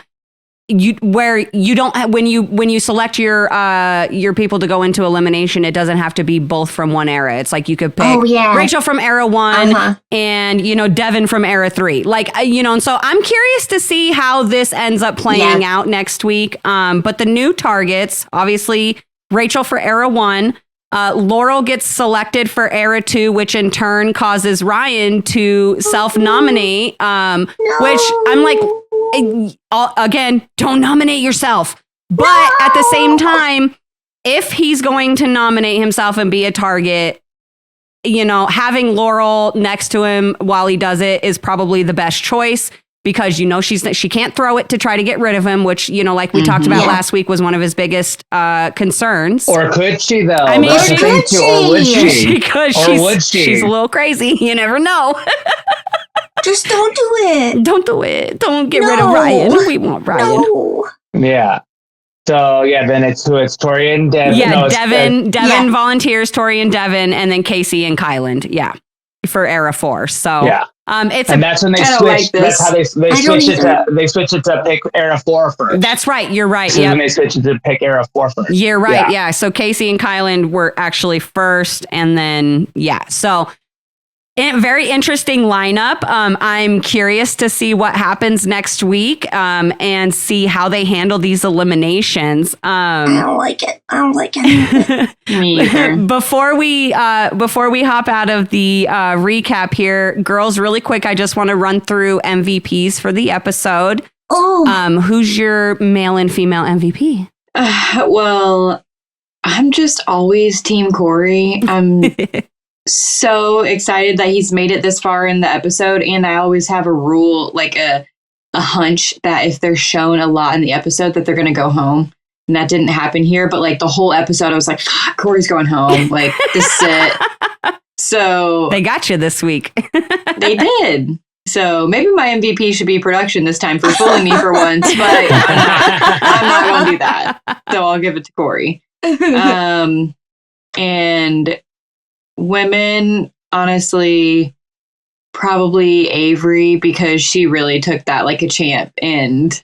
where you don't have, when you select your people to go into elimination, it doesn't have to be both from one era. It's like you could pick Rachel from era 1 and Devin from era 3. Like and so I'm curious to see how this ends up playing out next week. But the new targets, obviously Rachel for era 1, Laurel gets selected for era 2, which in turn causes Ryan to self-nominate, which I'm like, again, don't nominate yourself. But at the same time, if he's going to nominate himself and be a target, having Laurel next to him while he does it is probably the best choice, because she can't throw it to try to get rid of him, which like we talked about last week was one of his biggest concerns. Or could she though? I mean, could she? Or would she? Because she's a little crazy. You never know. Just don't do it. Don't do it. Don't get rid of Ryan. We want Ryan. No. Yeah. So then it's Tori and Devin. Yeah, Devin volunteers, Tori and Devin, and then Kaycee and Kyland. Yeah, for era 4. So that's when they switch. That's how they switch it to. They switch it to pick era 4 first. That's right. You're right. So when they switch it to pick era 4 first. You're right. Yeah. So Kaycee and Kyland were actually first, and then So. Very interesting lineup. I'm curious to see what happens next week and see how they handle these eliminations. I don't like it. Me either. Before we hop out of the recap here, girls, really quick, I just want to run through MVPs for the episode. Oh, who's your male and female MVP? Well, I'm just always Team Corey. I'm so excited that he's made it this far in the episode, and I always have a rule, like a hunch that if they're shown a lot in the episode that they're going to go home, and that didn't happen here. But like the whole episode I was like, fuck, Corey's going home, like this is it. So they got you this week. They did. So maybe my MVP should be production this time for fooling me for once, but I'm not going to do that, so I'll give it to Corey. And women, honestly, probably Averey, because she really took that like a champ, and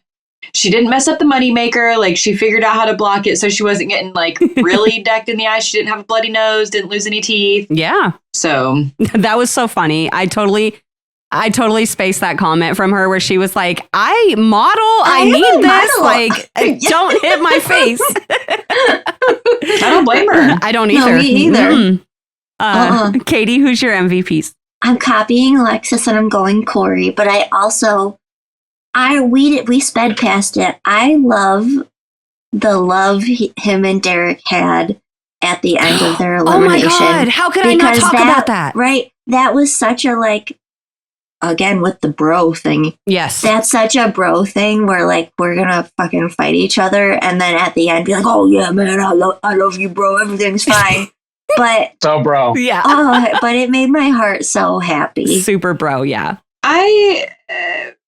she didn't mess up the money maker. Like she figured out how to block it so she wasn't getting like really decked in the eyes. She didn't have a bloody nose, didn't lose any teeth. Yeah. So that was so funny. I totally spaced that comment from her where she was like, I need this. Like, don't hit my face. I don't blame her. I don't either. No, me either. Mm-hmm. Katie, who's your MVPs? I'm copying Alexis and I'm going Corey, but I also, we sped past it. I love the love him and Derek had at the end of their elimination. Oh my God, how could I not talk about that? Right, that was such a again with the bro thing. Yes, that's such a bro thing where like we're gonna fucking fight each other, and then at the end be like, oh yeah, man, I love you, bro. Everything's fine. But so bro, yeah. But it made my heart so happy. Super bro, yeah. I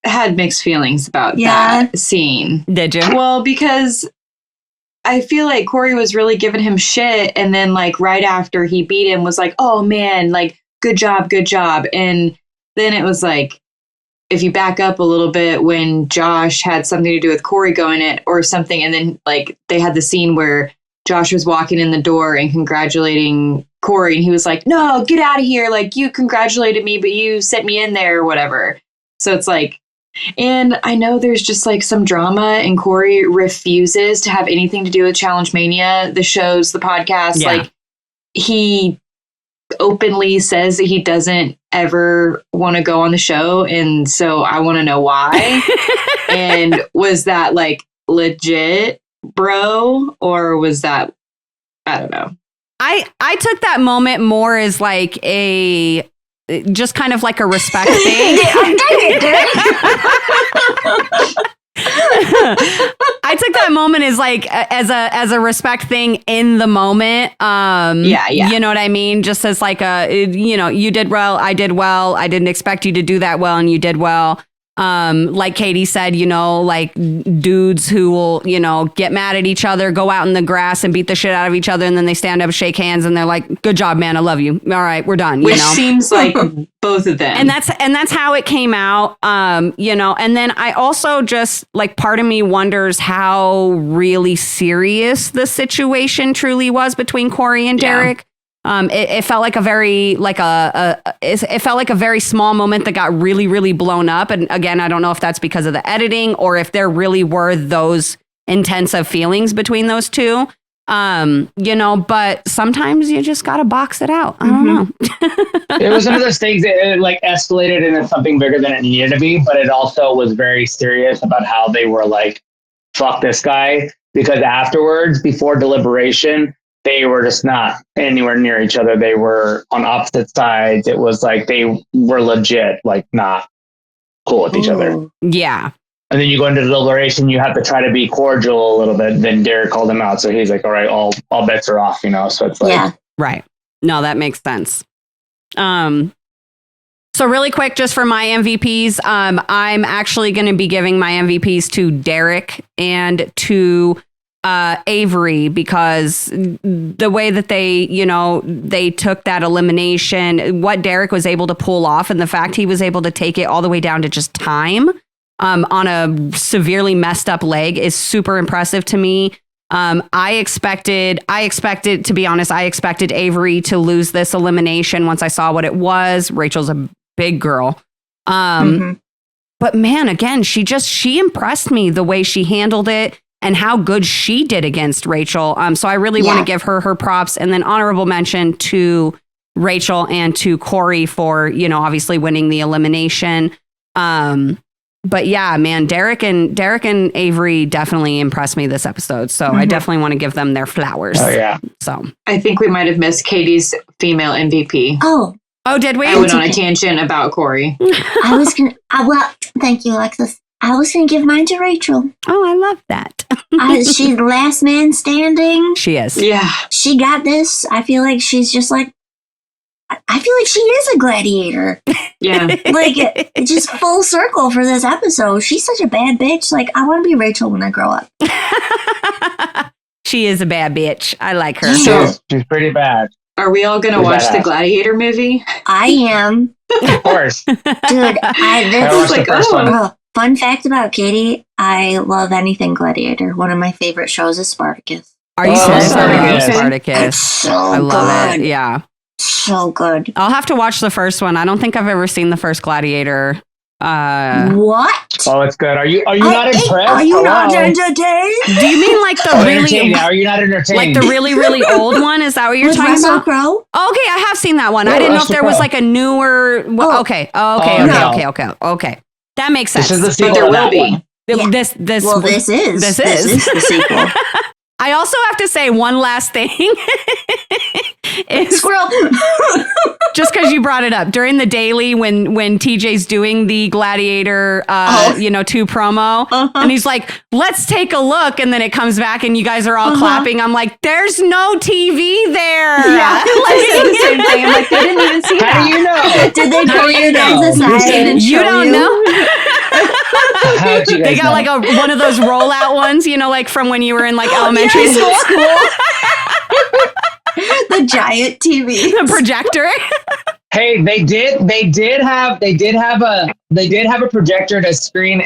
had mixed feelings about that scene. Did you? Well, because I feel like Corey was really giving him shit, and then like right after he beat him was like, oh man, like good job. And then it was like, if you back up a little bit, when Josh had something to do with Corey going it or something, and then like they had the scene where Josh was walking in the door and congratulating Corey, and he was like, no, get out of here. Like, you congratulated me, but you sent me in there or whatever. So it's like, and I know there's just like some drama, and Corey refuses to have anything to do with Challenge Mania, the shows, the podcast. Yeah. Like, he openly says that he doesn't ever want to go on the show. And so I want to know why. And was that like legit, bro, or was that, I don't know. I took that moment more as like just kind of like a respect thing. I took that moment as like as a respect thing in the moment. Yeah. You know what I mean? Just as like you did well, I did well. I didn't expect you to do that well, and you did well. Like Katie said, like dudes who will, get mad at each other, go out in the grass and beat the shit out of each other. And then they stand up, shake hands, and they're like, good job, man. I love you. All right, we're done. Which seems like both of them. And that's how it came out. And then I also just like, part of me wonders how really serious the situation truly was between Corey and Derek. It felt like a very it felt like a very small moment that got really, really blown up. And again, I don't know if that's because of the editing or if there really were those intensive feelings between those two. But sometimes you just got to box it out. I don't know. It was one of those things that it like escalated into something bigger than it needed to be, but it also was very serious about how they were like, fuck this guy. Because afterwards, before Deliberation, they were just not anywhere near each other. They were on opposite sides. It was like they were legit, like not cool with each other. Yeah. And then you go into Deliberation, you have to try to be cordial a little bit. Then Derek called him out. So he's like, all right, all bets are off, So it's like. Yeah. Right. No, that makes sense. So really quick, just for my MVPs, I'm actually going to be giving my MVPs to Derek and to Averey, because the way that they took that elimination, what Derek was able to pull off, and the fact he was able to take it all the way down to just time on a severely messed up leg is super impressive to me. I expected, to be honest, I expected Averey to lose this elimination once I saw what it was. Rachel's a big girl. But man, again, she impressed me the way she handled it and how good she did against Rachel. So I really want to give her props, and then honorable mention to Rachel and to Corey for, obviously winning the elimination. But yeah, man, Derek and Averey definitely impressed me this episode. So I definitely want to give them their flowers. Oh yeah. So I think we might have missed Katie's female MVP. Oh, did we? I went on a tangent about Corey. I was going to, well, thank you, Alexis. I was going to give mine to Rachel. Oh, I love that. She's the last man standing. She is. Yeah. She got this. I feel like she's just like, I feel like she is a gladiator. Yeah. Like, it just full circle for this episode. She's such a bad bitch. Like, I want to be Rachel when I grow up. She is a bad bitch. I like her. She's pretty bad. Are we all going to watch the Gladiator movie? I am. Of course. Dude, I watched the first one. Fun fact about Katie, I love anything Gladiator. One of my favorite shows is Spartacus. Are you serious? Spartacus. Spartacus. It's so I love good. it. Yeah. So good. I'll have to watch the first one. I don't think I've ever seen the first Gladiator. What? Oh, it's good. Are you not impressed? Are you not Hello? entertained? Do you mean like the really Are you not entertained? like the really, really old one? Is that what you're With talking Russell about? Crowe? Okay, I have seen that one. Yeah, I didn't know if Russell there was Crowe. like a newer. Oh. Okay. no. Okay. That makes sense. This is the sequel. But there to will that be. one. Yeah. This This is the sequel. I also have to say one last thing. Squirrel. Just because you brought it up during the daily when TJ's doing the Gladiator 2 promo, and he's like, let's take a look, and then it comes back and you guys are all clapping. I'm like, there's no TV there. Yeah. I said the same thing. I'm like, they didn't even see How do you know? Did they pull you guys aside and You show don't know. How'd you guys They got know? like one of those rollout ones, like from when you were in like elementary school. The giant TV. The projector. Hey, they did have a projector to screen.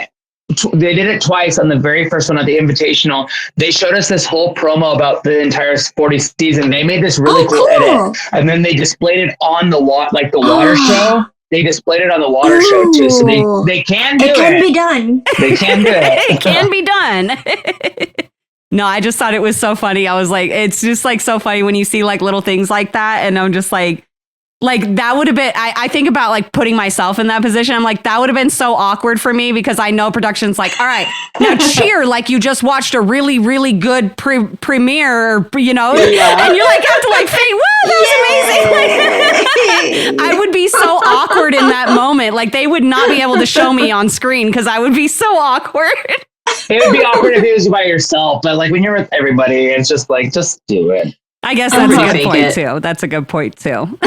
They did it twice on the very first one at the Invitational. They showed us this whole promo about the entire 40 season. They made this really cool edit, and then they displayed it on the water show. They displayed it on the water show too, so they can do it. It can be done. They can do it. It can be done. No, I just thought it was so funny. I was like, it's just like so funny when you see like little things like that. And I'm just like that would have been, I think about like putting myself in that position. I'm like, that would have been so awkward for me because I know production's like, all right, now cheer like you just watched a really, really good premiere, and you're like, have to like fake, woo, that was amazing. I would be so awkward in that moment. Like they would not be able to show me on screen because I would be so awkward. It would be awkward if it was by yourself, but like when you're with everybody, it's just like, just do it. I guess that's a good point too. That's a good point too.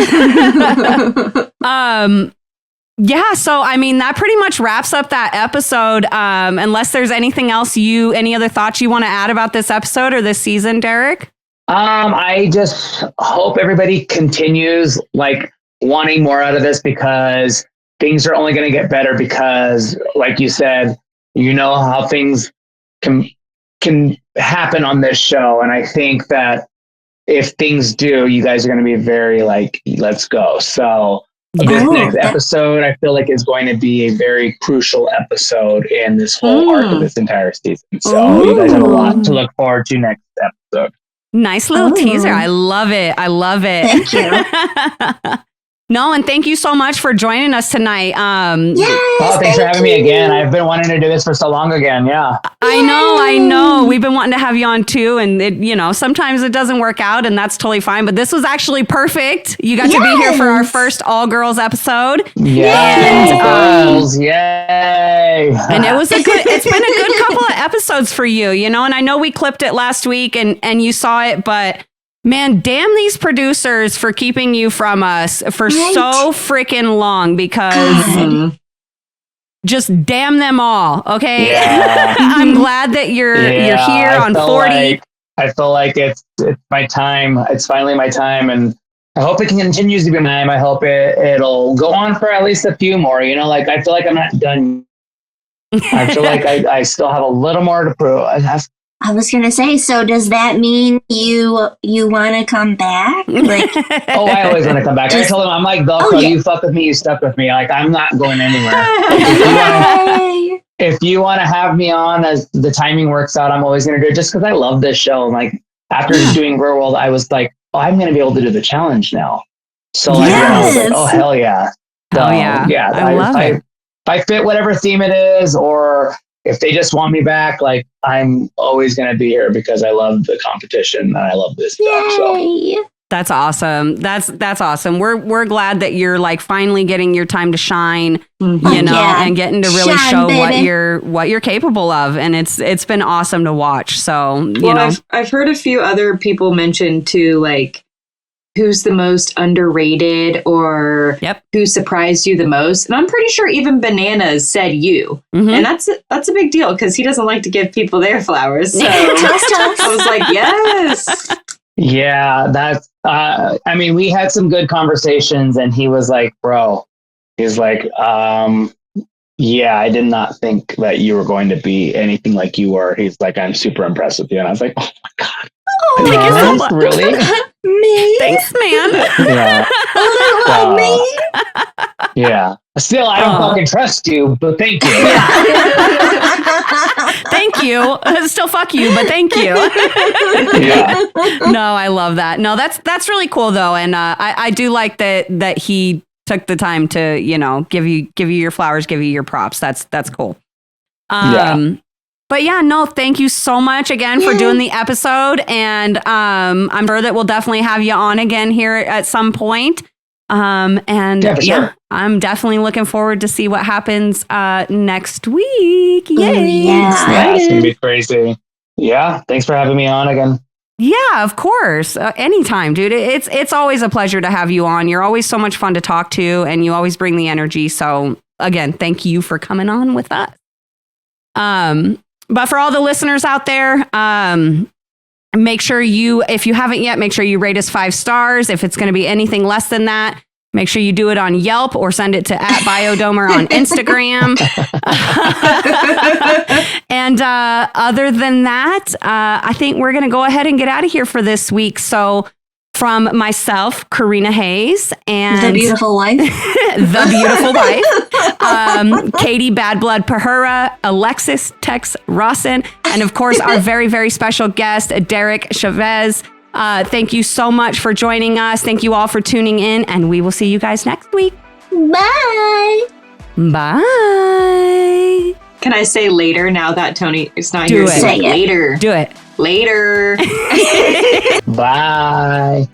Yeah, so I mean that pretty much wraps up that episode. Unless there's anything else any other thoughts you want to add about this episode or this season, Derek? I just hope everybody continues like wanting more out of this, because things are only going to get better, because like you said, you know how things can happen on this show. And I think that if things do, you guys are going to be very like, let's go. So this next episode, I feel like is going to be a very crucial episode in this whole arc of this entire season. So you guys have a lot to look forward to next episode. Nice little teaser. I love it. Thank you. No, and thank you so much for joining us tonight. Yes, thanks for having me again. I've been wanting to do this for so long again. Yeah. I know. We've been wanting to have you on too. And sometimes it doesn't work out, and that's totally fine. But this was actually perfect. You got to be here for our first all girls episode. Yes. Yay. And it's been a good couple of episodes for you, and I know we clipped it last week and you saw it, but man, damn these producers for keeping you from us for so freaking long, because just damn them all. Okay. Yeah. I'm glad that you're here on 40. I feel like it's my time. It's finally my time. And I hope it continues to be my time. I hope it'll go on for at least a few more, like, I feel like I'm not done. I feel like I still have a little more to prove. I was gonna say, so does that mean you want to come back? Like, I always want to come back. I told him, I'm like Velcro. You fuck with me, you stuck with me. Like, I'm not going anywhere. If you want to have me on, as the timing works out, I'm always going to do it, just because I love this show. And like after doing Real World, I was like, I'm going to be able to do the challenge now. So I was like, oh hell yeah, I love it. If I fit whatever theme it is, or if they just want me back, like I'm always going to be here, because I love the competition and I love this stuff. So. That's awesome. That's awesome. We're glad that you're like finally getting your time to shine, and getting to really show what you're capable of. And it's been awesome to watch. So, I've heard a few other people mention too, like, who's the most underrated or who surprised you the most. And I'm pretty sure even Bananas said you. Mm-hmm. And that's a big deal, because he doesn't like to give people their flowers. So I was like, yes. Yeah, that's, we had some good conversations, and he was like, bro, he's like, I did not think that you were going to be anything like you were. He's like, I'm super impressed with you. And I was like, oh my God. Oh, thank you so much. Really? Me? Thanks, man. Yeah. Me? Yeah. Still, I don't fucking trust you, but thank you. Thank you. Still fuck you, but thank you. Yeah. No, I love that. No, that's really cool though. And I do like that he took the time to, give you your flowers, give you your props. That's cool. But yeah, no, thank you so much again for doing the episode. And I'm sure that we'll definitely have you on again here at some point. Sure. I'm definitely looking forward to see what happens next week. Yay! Yeah, it's gonna be crazy. Yeah, thanks for having me on again. Yeah, of course. Anytime, dude. It's always a pleasure to have you on. You're always so much fun to talk to, and you always bring the energy. So again, thank you for coming on with us. But for all the listeners out there, make sure if you haven't yet, make sure you rate us 5 stars. If it's going to be anything less than that, make sure you do it on Yelp or send it to @Biodomer on Instagram. And other than that, I think we're going to go ahead and get out of here for this week. So from myself, Corrina Hayes, and the beautiful wife, Katie Bad Blood Pahura, Alexis Tex Rawson, and of course our very, very special guest, Derek Chavez. Thank you so much for joining us. Thank you all for tuning in, and we will see you guys next week. Bye. Bye. Can I say later now that Tony is not here? Say later. Do it. Later. Bye.